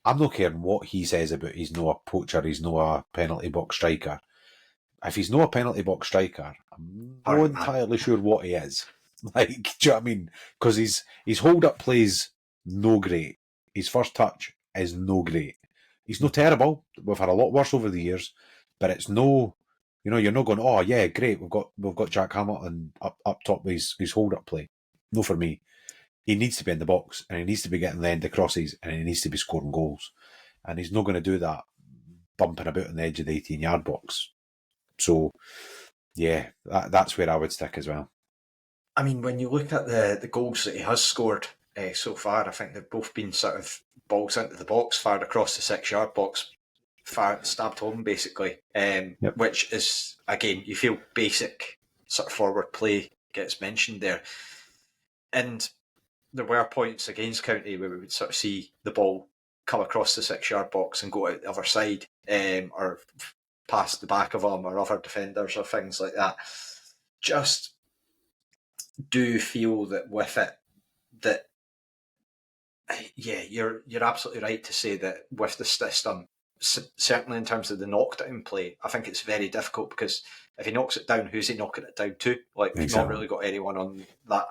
I'm not caring what he says about he's no a poacher, he's no a penalty box striker. If he's no a penalty box striker, I'm not entirely sure what he is. Like, do you know what I mean? Because his hold-up plays no great. His first touch is no great. He's no terrible. We've had a lot worse over the years, but it's no, you're not going, oh yeah, great, we've got Jack Hamilton up top with his hold-up play. No, for me. He needs to be in the box, and he needs to be getting the end of crosses, and he needs to be scoring goals. And he's not going to do that bumping about on the edge of the 18-yard box. So, yeah, that's where I would stick as well. I mean, when you look at the goals that he has scored so far, I think they've both been sort of balls into the box, fired across the 6-yard box, stabbed home, basically, which is, again, you feel basic sort of forward play gets mentioned there. And there were points against County where we would sort of see the ball come across the 6-yard box and go out the other side, or past the back of him or other defenders or things like that. Just do feel that with it, that you're absolutely right to say that with the system, certainly in terms of the knockdown play, I think it's very difficult because if he knocks it down, who's he knocking it down to? Like, we've not really got anyone on that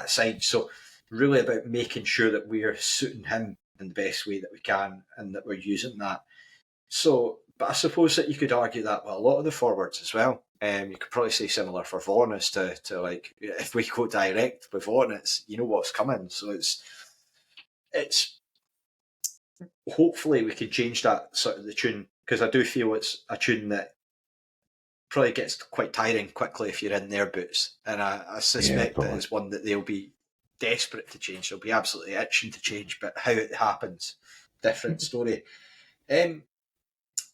side. So really about making sure that we're suiting him in the best way that we can and that we're using that. So, but I suppose that you could argue that, well, a lot of the forwards as well. You could probably say similar for Vaughan as to like, if we go direct with Vaughan, it's, you know what's coming. So it's hopefully we can change that sort of the tune, because I do feel it's a tune that probably gets quite tiring quickly if you're in their boots, and I suspect that it's one that they'll be desperate to change. They'll be absolutely itching to change, but how it happens, different story.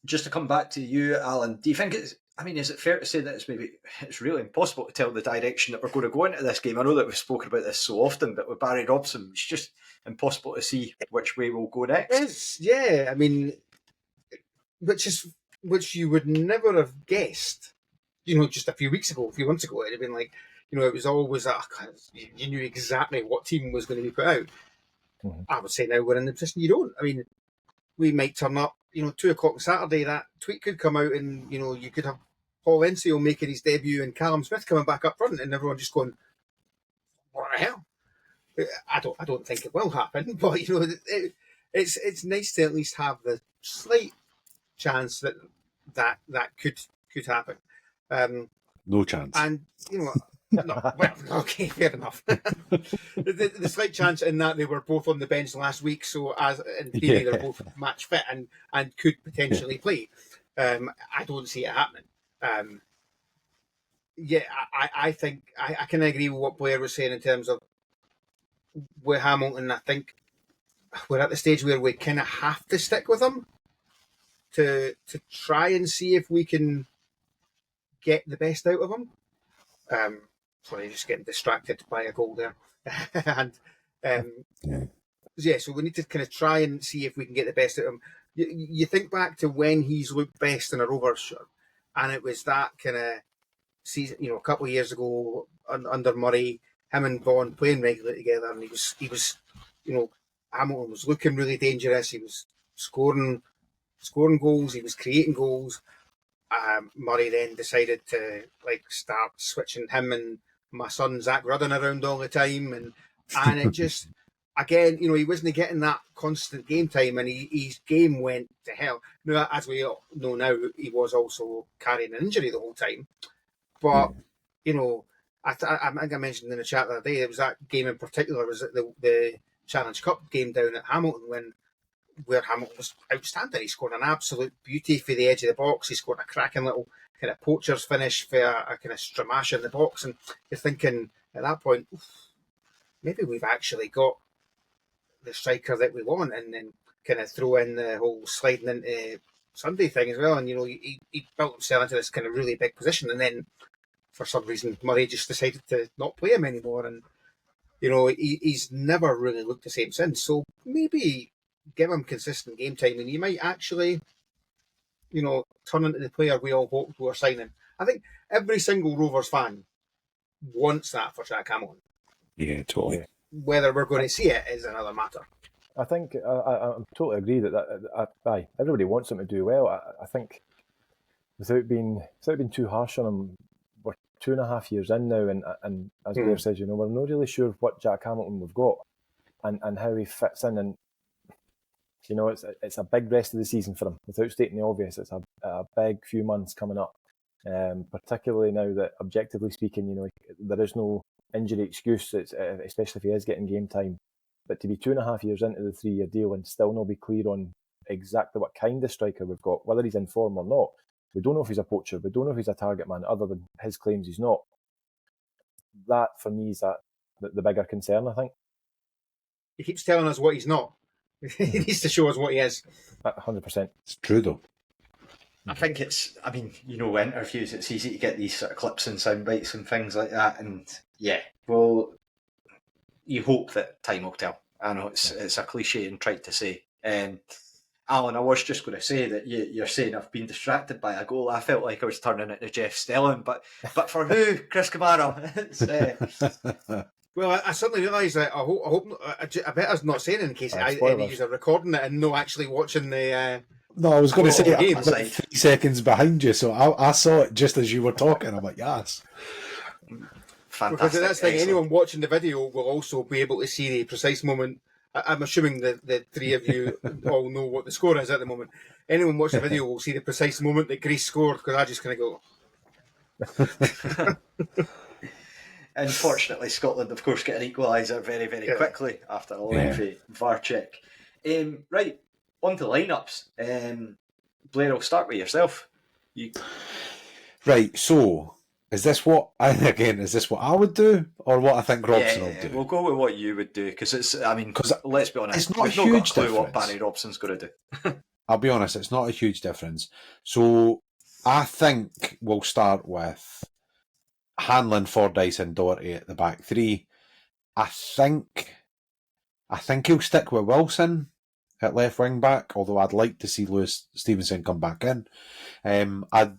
Just to come back to you, Allan, do you think is it fair to say that it's really impossible to tell the direction that we're going to go into this game? I know that we've spoken about this so often, but with Barry Robson, it's just impossible to see which way we'll go next. I mean, which you would never have guessed, just a few months ago, it'd have been like, it was always you knew exactly what team was going to be put out. Mm-hmm. I would say now we're in the position you don't. I mean, we might turn up, 2:00 on Saturday, that tweet could come out and, you could have Paul Ensio making his debut and Callum Smith coming back up front and everyone just going, what the hell? I don't think it will happen, but, it's nice to at least have the slight chance that could happen. No chance. And, no, well, okay, fair enough. the slight chance in that they were both on the bench last week, so as in theory they're both match fit and could potentially play. I don't see it happening. I think I can agree with what Blair was saying in terms of with Hamilton. I think we're at the stage where we kind of have to stick with him to try and see if we can get the best out of him. Sorry, just getting distracted by a goal there. And so we need to kind of try and see if we can get the best out of him. You think back to when he's looked best in a Rovers shirt, and it was that kind of season, a couple of years ago under Murray, him and Vaughan playing regularly together, and he was, Hamilton was looking really dangerous. He was scoring goals. He was creating goals. Murray then decided to start switching him and my son Zach Rudden around all the time, and it just again, he wasn't getting that constant game time, and his game went to hell. Now, as we all know now, he was also carrying an injury the whole time. But I think I mentioned in the chat the other day, it was that game in particular, was the Challenge Cup game down at Hamilton where Hamilton was outstanding. He scored an absolute beauty for the edge of the box. He scored a cracking little kind of poacher's finish for a kind of stramash in the box. And you're thinking at that point, maybe we've actually got the striker that we want, and then kind of throw in the whole sliding into Sunday thing as well. And, he built himself into this kind of really big position. And then for some reason, Murray just decided to not play him anymore. And, he's never really looked the same since. So maybe give him consistent game time, and he might actually, turn into the player we all hoped we were signing. I think every single Rovers fan wants that for Jack Hamilton. Yeah, totally. Whether we're going to see it is another matter. I think I totally agree that everybody wants him to do well. I think without being too harsh on him, we're 2.5 years in now, and as Blair says, we're not really sure what Jack Hamilton we've got and how he fits in. And it's a big rest of the season for him. Without stating the obvious, it's a big few months coming up, particularly now that, objectively speaking, there is no injury excuse, especially if he is getting game time. But to be 2.5 years into the 3-year deal and still not be clear on exactly what kind of striker we've got, whether he's in form or not. We don't know if he's a poacher. We don't know if he's a target man, other than his claims he's not. That, for me, is the bigger concern, I think. He keeps telling us what he's not. He needs to show us what he is. 100%. It's true, though. I think interviews, it's easy to get these sort of clips and sound bites and things like that. And well, you hope that time will tell. I know it's a cliche and trite to say. Allan, I was just going to say that you're saying I've been distracted by a goal. I felt like I was turning into Jeff Stelling, but for who? Chris Kamara. Well, I suddenly realised that I bet I was not saying it in case any of you are recording it and not actually watching the. No, I was going to say game. I'm like 3 seconds behind you, so I saw it just as you were talking. I'm like, yes. Fantastic. Because that's the thing, anyone watching the video will also be able to see the precise moment. I'm assuming that the three of you all know what the score is at the moment. Anyone watching the video will see the precise moment that Greece scored, because I just kind of go. Unfortunately, Scotland, of course, get an equaliser very, very quickly after a lengthy VAR check. Right, on to lineups. Blair, I'll start with yourself. Right, so is this what I would do, or what I think Robson will do? We'll go with what you would do, because let's be honest, it's not we've a huge not got a clue difference. what Barry Robson's going to do. I'll be honest, it's not a huge difference. So I think we'll start with Hanlon, Fordyce, and Doherty at the back three. I think he'll stick with Wilson at left wing back, although I'd like to see Lewis Stevenson come back in. I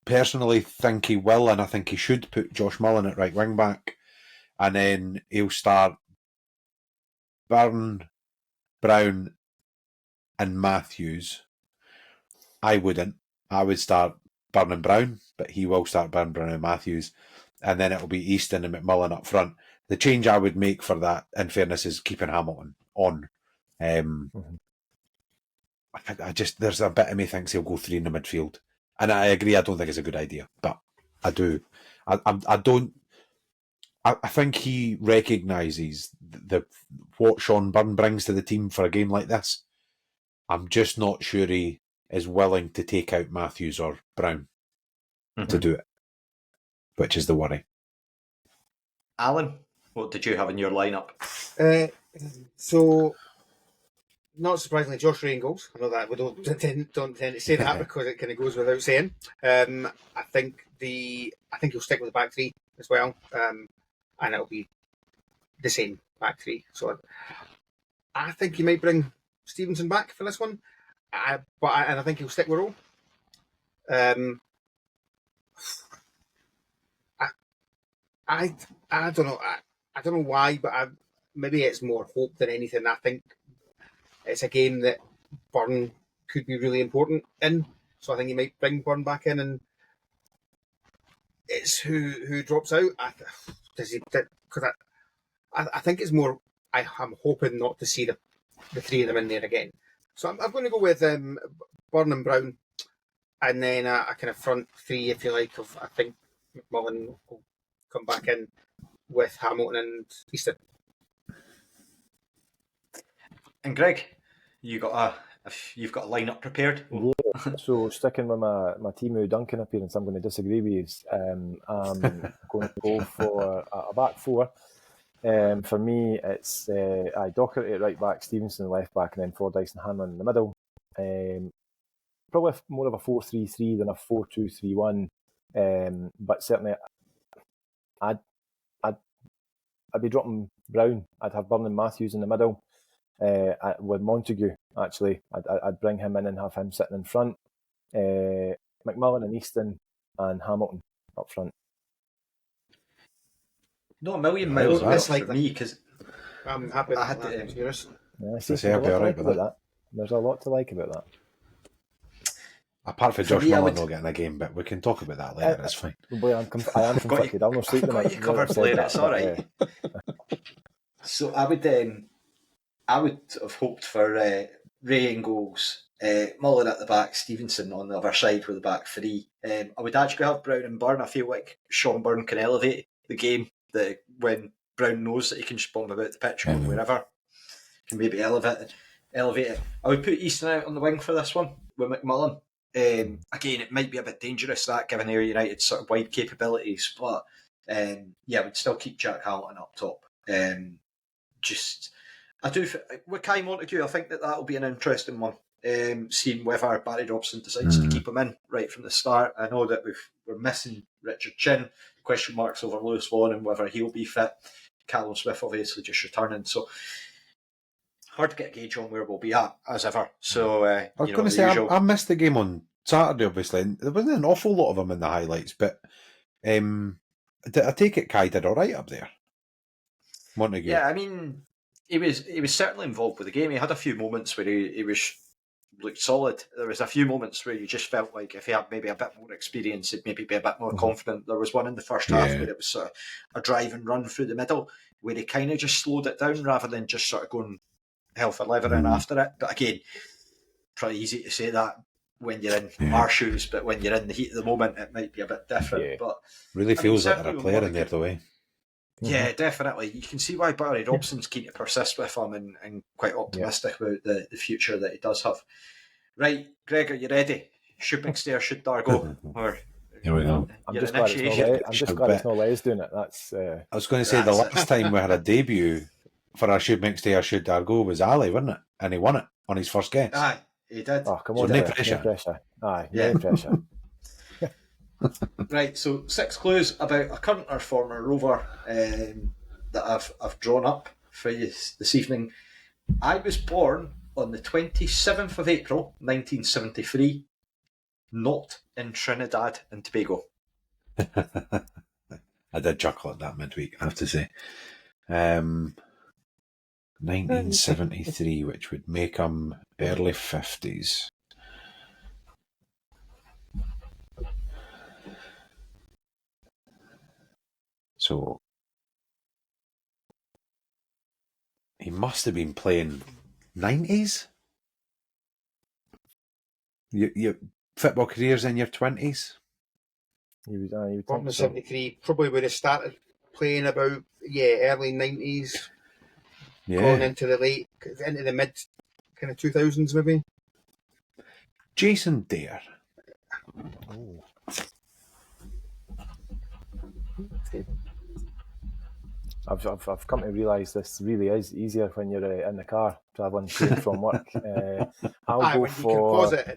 personally think he will, and I think he should put Josh Mullen at right wing back, and then he'll start Byrne, Brown, and Matthews. I wouldn't. I would start Byrne and Brown, but he will start Byrne, Brown, and Matthews, and then it'll be Easton and McMullen up front. The change I would make for that, in fairness, is keeping Hamilton on. I just, there's a bit of me thinks he'll go 3 in the midfield, and I agree. I don't think it's a good idea, but I do. I don't. I think he recognises what Sean Byrne brings to the team for a game like this. I'm just not sure he is willing to take out Matthews or Brown to do it, which is the worry. Allan, what did you have in your lineup? So, not surprisingly, Josh Ray in goals. I know that we don't tend to say that because it kind of goes without saying. I think he'll stick with the back three as well, and it'll be the same back three. So, I think he might bring Stevenson back for this one, but I think he'll stick with Rowe. I don't know. I don't know why, but maybe it's more hope than anything. I think it's a game that Byrne could be really important in, so I think he might bring Byrne back in, and it's who drops out. Does he? Because I think it's more. I'm hoping not to see the three of them in there again. So I'm going to go with Byrne and Brown, and then a kind of front three, if you like, of I think McMullen will come back in with Hamilton and Easton. And Greig, you've got a lineup prepared. Yeah, so sticking with my Timo Duncan appearance, I'm going to disagree with you. I'm going to go for a back four. For me, it's Doherty at right back, Stevenson left back, and then Fordyce and Hanlon in the middle. Probably more of a 4-3-3 than a 4-2-3-1. But certainly, I'd be dropping Brown. I'd have Byrne and Matthews in the middle. With Montague, actually, I'd bring him in and have him sitting in front. McMullen and Easton and Hamilton up front. Not a million miles away for me, because I'm happy I had that. I'll be alright with that. There's a lot to like about that. Apart from Josh Mullen not getting a game, but we can talk about that later. That's fine. Boy, I am conflicted. I'll not sleep I've got you covered, Blair. It's all right. So I would have hoped for Ray in goals, Mullen at the back, Stevenson on the other side with the back three. I would actually have Brown and Byrne. I feel like Sean Byrne can elevate the game. When Brown knows that he can just bomb about the pitch or wherever, can maybe elevate it. I would put Easton out on the wing for this one with McMullen. Again, it might be a bit dangerous that, given Ayr United's sort of wide capabilities, but I would still keep Jack Hamilton up top. With Kai Montague, I think that will be an interesting one. Seeing whether Barry Robson decides to keep him in right from the start. I know that we're missing Richard Chin, question marks over Lewis Vaughan and whether he'll be fit. Callum Smith obviously just returning. So hard to get a gauge on where we'll be at, as ever. So, I was going to say, usual... I missed the game on Saturday, obviously, and there wasn't an awful lot of them in the highlights, but I take it Kai did all right up there. Montague. Yeah, I mean, he was certainly involved with the game. He had a few moments where he looked solid. There was a few moments where you just felt like if he had maybe a bit more experience, he'd maybe be a bit more confident. There was one in the first half where it was sort of a drive and run through the middle, where he kind of just slowed it down rather than just sort of going hell for leather in after it. But again, probably easy to say that when you're in our shoes, but when you're in the heat of the moment, it might be a bit different. Yeah. But really feels like they're a player in there, though, eh? Yeah, definitely. You can see why Barry Robson's keen to persist with him and quite optimistic about the future that he does have. Right, Greg, are you ready? Should McStay or should Dargo? Or Here we go. I'm just glad it's not Les doing it. That's. I was going to say the last time we had a debut for our Should McStay or Should Dargo was Ali, wasn't it? And he won it on his first guess. Aye, he did. Oh, come So on, no no pressure. pressure. Aye, Yeah. no pressure. Right, so 6 clues about a current or former Rover that I've drawn up for you this evening. I was born on the 27th of April 1973, not in Trinidad and Tobago. I did chuckle at that midweek, I have to say. 1973, which would make him early 50s. So he must have been playing 90s? Your football career's in your 20s? You would Born think in so. 73, probably would have started playing about early 90s, going Yeah. into the mid kind of 2000s maybe. Jason Dare. Oh. I've come to realise this really is easier when you're in the car travelling to and from work. I'll go When for. you can pause it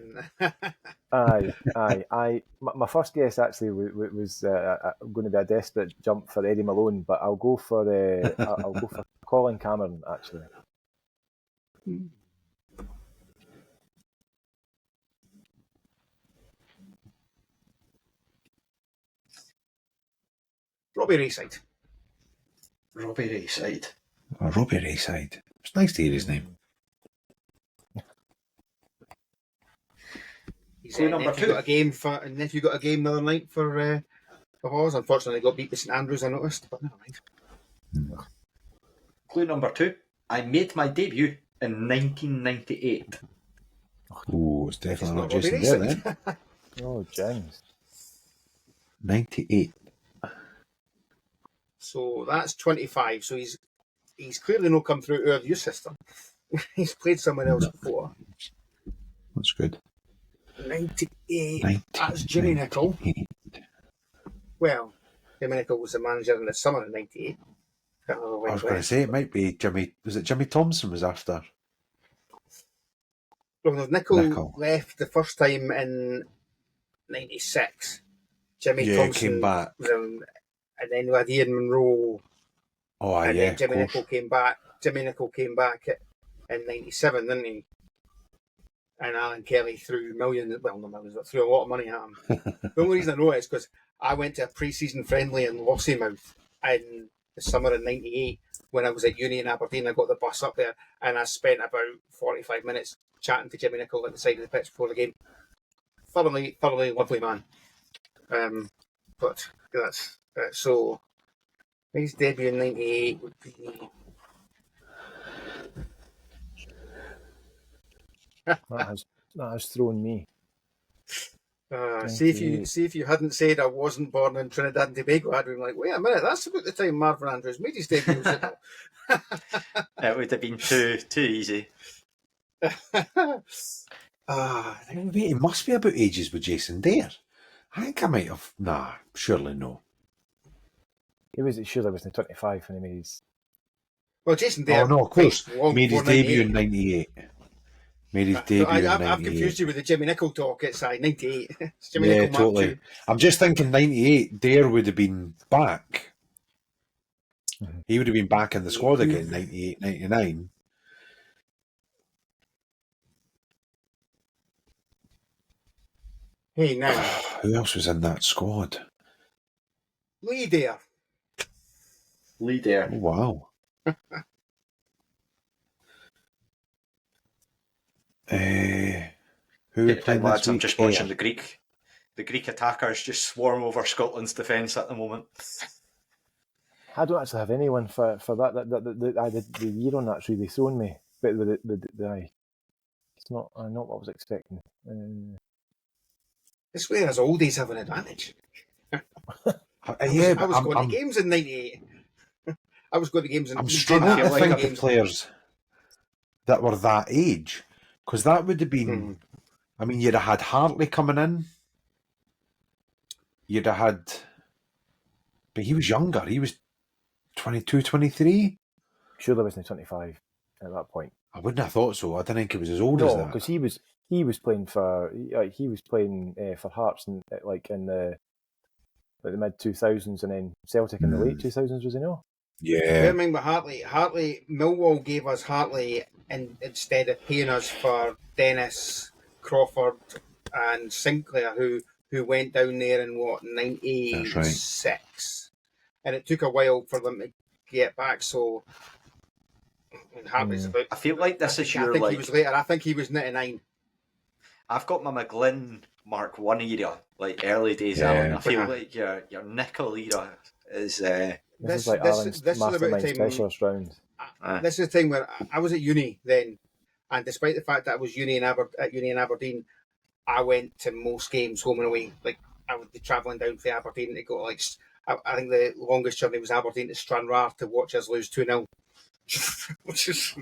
and Aye. My first guess actually was going to be a desperate jump for Eddie Malone, but I'll go for I'll go for Colin Cameron actually. Robbie Rayside. Robbie Rayside. Oh, Robbie Rayside. It's nice to hear his name. He's Clue number nephew 2. got a game the other night for Hawes. Unfortunately, got beat by St Andrews. I noticed, but never mind. Clue number 2. I made my debut in 1998. Oh, it's definitely not Robbie Jason Dare Rayside. then. Oh, James. 98. So that's 25. So he's clearly not come through our youth system. He's played somewhere else before. That's good. 98. That's Jimmy Nicholl. Well, Jimmy Nicholl was the manager in the summer of 98. I was going to say it might be Jimmy. Was it Jimmy Thompson was after? Well, no, Nicholl Nicholl. left the first time in 96. Jimmy Thompson came back. was in, and then we had Ian Monroe. Oh, And yeah, then Jimmy of Nicholl course. came back. Jimmy Nicholl came back in 97, didn't he? And Alan Kelly threw millions, well, not millions, but threw a lot of money at him. The only reason I know it is because I went to a pre-season friendly in Lossiemouth in the summer of 98 when I was at uni in Aberdeen. I got the bus up there and I spent about 45 minutes chatting to Jimmy Nicholl at the side of the pitch before the game. Thoroughly lovely man. But that's so his debut in 98 would be... That has thrown me. See if you hadn't said I wasn't born in Trinidad and Tobago, I'd been like, wait a minute, that's about the time Marvin Andrews made his debut. It would have been too easy. Wait, it must be about ages with Jason Dare. I think I might have. Nah, surely no. He was surely was in 25 when he made his. Well, Jason Dare. Oh no, of course. long Made his before debut in 98. 98. Made his debut in 98. I've confused you with the Jimmy Nicholl talk. It's 98. It's Jimmy Yeah, Nicholl Mark totally. II. I'm just thinking 98. Dare would have been back. Mhm. He would have been back in the squad again, 98, 99. Hey, now. Who else was in that squad? Lee there. Lee there. Oh, wow. Who Take would play time, this lads. I'm week? just watching Ayr. the Greek attackers just swarm over Scotland's defence at the moment. I don't actually have anyone for that. The year on that's really thrown me. But it's not what I was expecting. This way, as oldies have an advantage. Yeah, I but was going to games in '98. I was going to games in. I'm struggling to like think I'm- of players that were that age, because that would have been. I mean, you'd have had Hartley coming in. You'd have had, but he was younger. He was 22, 23. Surely wasn't 25 at that point. I wouldn't have thought so. I don't think he was as old as No, that. because he was playing for for Hearts and in the mid 2000s, and then Celtic in the late 2000s, was he no? Yeah. Bear in mind with Hartley, Millwall gave us Hartley instead of paying us for Dennis, Crawford, and Sinclair, who went down there in '96, That's and it took a while for them to get back. So, and Hartley's about. I feel like this is your I think like. he was later. I think he was '99. I've got my McGlynn Mark 1 era, like early days. Yeah. Alan. I feel like your nickel era is. This is like Allan's this is about mastermind the time. specialist round. This is the time where I was at uni then, and despite the fact that I was at uni in Aberdeen, I went to most games home and away. Like I would be travelling down from Aberdeen to go. Like I think the longest journey was Aberdeen to Stranraer to watch us lose 2-0, which is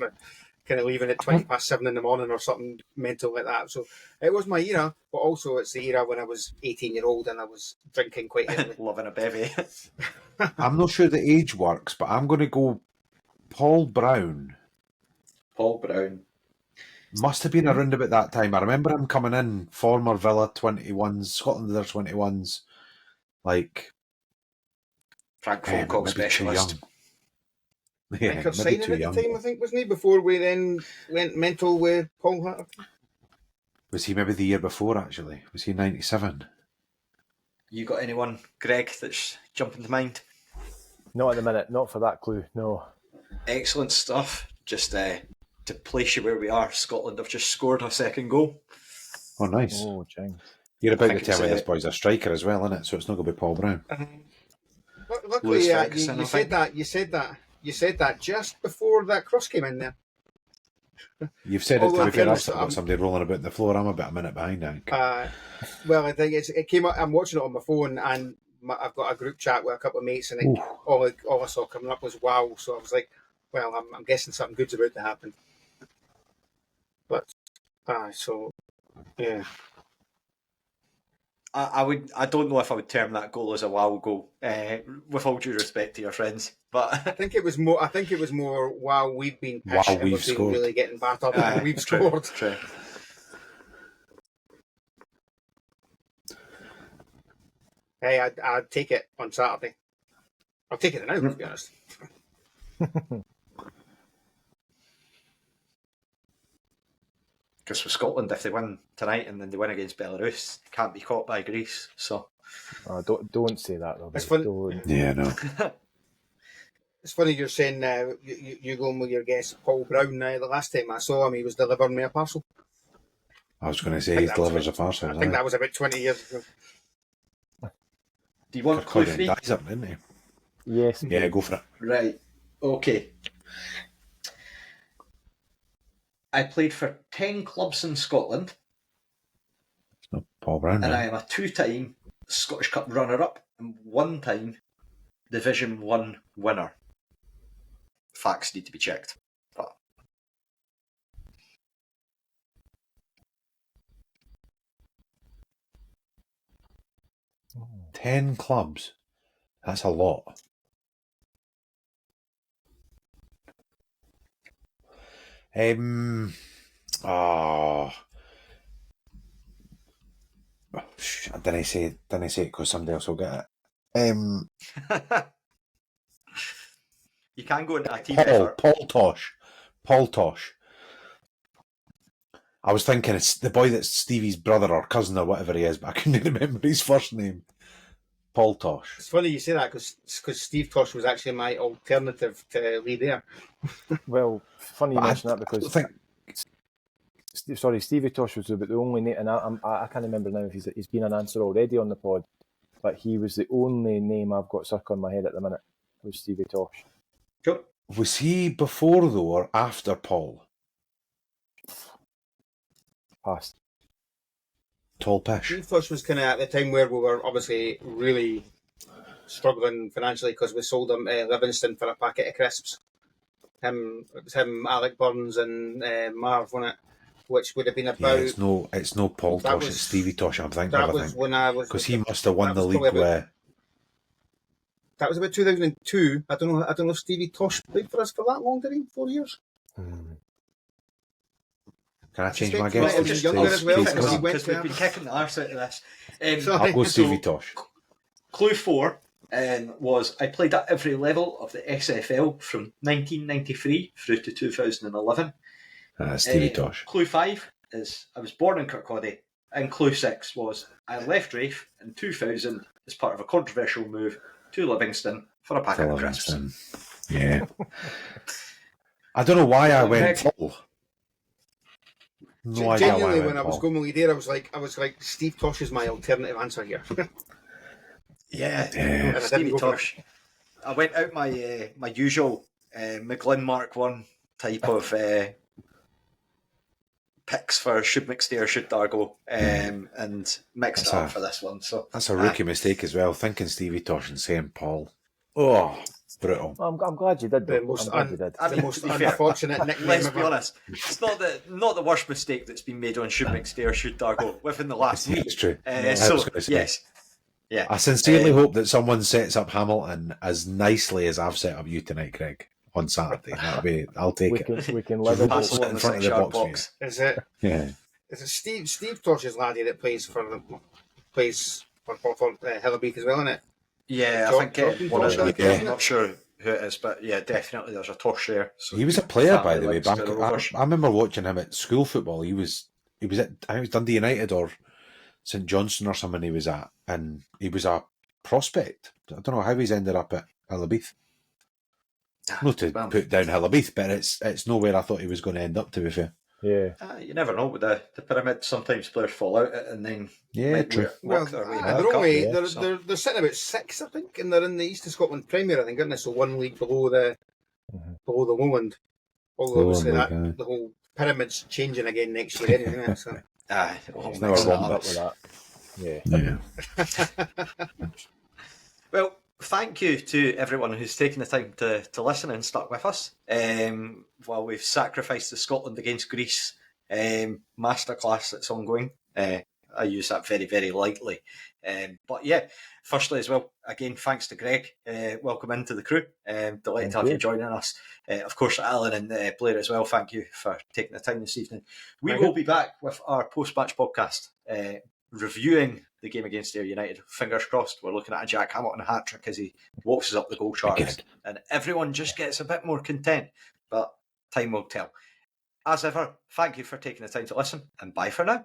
kind of leaving at 7:20 in the morning or something mental like that. So it was my era, but also it's the era when I was 18-year-old and I was drinking quite early. Loving a bevy. I'm not sure the age works, but I'm going to go Paul Brown. Paul Brown. Must have been around about that time. I remember him coming in, former Villa 21s, Scotland their 21s, like Frank maybe Falkog too specialist. young. Yeah, Michael maybe signing too at young. the time, I think, wasn't he? Before we then went mental with Paul Hatter. Was he maybe the year before, actually? Was he 97? You got anyone, Greg, that's jumping to mind? Not at the minute. Not for that clue. No. Excellent stuff. Just to place you where we are, Scotland have just scored a second goal. Oh, nice. Oh, James. You're about to think tell me it's, this boy's a striker as well, isn't it? So it's not going to be Paul Brown. Luckily, Lewis Ferguson, you I said think. You said that just before that cross came in there. You've said it Although to be I fair. feel I've still got somebody rolling about the floor. I'm about a minute behind, I think. Well, I think it came up. I'm watching it on my phone, and I've got a group chat with a couple of mates, and all I saw coming up was wow. So I was like, well, I'm guessing something good's about to happen. But so yeah. I don't know if I would term that goal as a wow goal, with all due respect to your friends, but I think it was more. Wow, we've been pitched and we've we've been scored. really getting battered, and we've scored. True. Hey, I'd take it on Saturday. I'll take it now, to be honest. Because for Scotland, if they win tonight and then they win against Belarus, they can't be caught by Greece. So Don't say that, Robbie. It's fun. Don't. Yeah, no. It's funny you're saying you going with your guest Paul Brown. The last time I saw him, he was delivering me a parcel. I was going to I say think he that was delivers a about- parcel. I think that was about 20 years ago. do you want clue Kirkcaldy 3? dies up, didn't he? Yes. Yeah, go for it. Right. Okay. I played for 10 clubs in Scotland, It's not Paul Brown. and then. I am a 2-time Scottish Cup runner-up and 1-time Division 1 winner. Facts need to be checked. But 10 clubs. That's a lot. Oh. I didn't say it because somebody else will get it. you can go into a team effort. Paul Tosh. I was thinking it's the boy that's Stevie's brother or cousin or whatever he is, but I couldn't remember his first name. Paul Tosh. It's funny you say that because Steve Tosh was actually my alternative to Lee Dare. Well, funny you But mention that because Stevie Tosh was about the only name, and I can't remember now if he's been an answer already on the pod, but he was the only name I've got circling my head at the minute. Was Stevie Tosh. Cool. Was he before though or after Paul? Past. Tall Pish. Steve Tosh was kind of at the time where we were obviously really struggling financially because we sold him Livingston for a packet of crisps. It was him, Alec Burns, and Marv, wasn't it? Which would have been about. Yeah, it's no Paul That Tosh. was- It's Stevie Tosh. I'm thinking. That I was think when I was. because he must have won that the was league probably about- where. That was about 2002. I don't know if Stevie Tosh played for us for that long, did he? 4 years? Can I change Suspect my he might guess? have been younger as well, because he went Because we've to- been kicking the arse out of this. Sorry. I'll go Stevie Tosh. Clue 4 was I played at every level of the SFL from 1993 through to 2011. Stevie Tosh. Clue 5 is I was born in Kirkcaldy. And clue 6 was I left Raith in 2000 as part of a controversial move to Livingston for a packet of crisps. Livingston. Yeah. I don't know why I went Heck. Paul. No idea why I Genuinely, went when I was Paul. going with Lee Dare, I was like, Steve Tosh is my alternative answer here. Yeah, Yeah. And I didn't Stevie go for Tosh. I went out my my usual McGlynn Mark 1 type of picks for Should McStay or Should Dargo and mixed That's it up a- for this one. So That's a rookie mistake as well, thinking Stevie Tosh and saying Paul. Oh, brutal. I'm glad you did. The Though. most I'm glad you did. I The mean, most to be fair, unfortunate nickname let's be ever. honest, it's not the worst mistake that's been made on Should McStay or Should Dargo within the last Yeah, week. it's true. I So was gonna say. yes, yeah. I sincerely hope that someone sets up Hamilton as nicely as I've set up you tonight, Greg, on Saturday. I'll take We it. can live in Pass Pass along it in the front of the 6-yard box, box. Is Yeah. it Steve Tosh's laddie that plays for Hillabeek as well, isn't it? Yeah, John- I think Jordan one of Tosh, the, yeah. I'm not sure who it is, but yeah, definitely there's a Tosh there. So He was a player, by family the way. links Back, to the Rovers. I remember watching him at school football. He was at, I think it was Dundee United or St Johnstone or something he was at, and he was a prospect. I don't know how he's ended up at Hillabeath. Not to Well, put down Hillabeath, but it's nowhere I thought he was going to end up, to be fair. Yeah. you never know with the pyramid. Sometimes players fall out and then Yeah, might true. work their way back they're up. only yeah. they're sitting about 6, I think, and they're in the East of Scotland Premier, I think, aren't they? So one league below the Lowland. Although obviously Lowland League, the whole pyramid's changing again next year, anyway. Isn't it? So. Aye, well, It's next never to wrong, that. Up with that. Yeah. Yeah. Well, thank you to everyone who's taken the time to listen and stuck with us while we've sacrificed the Scotland against Greece masterclass that's ongoing. I use that very, very lightly. But yeah, firstly as well, again, thanks to Greig. Welcome into the crew. Delighted Thank to have you you. joining us. Of course, Allan and Blair as well, thank you for taking the time this evening. We Thank will you. be back with our post-match podcast reviewing the game against Ayr United. Fingers crossed, we're looking at a Jack Hamilton hat-trick as he walks us up the goal charts. Good. And everyone just gets a bit more content. But time will tell. As ever, thank you for taking the time to listen, and bye for now.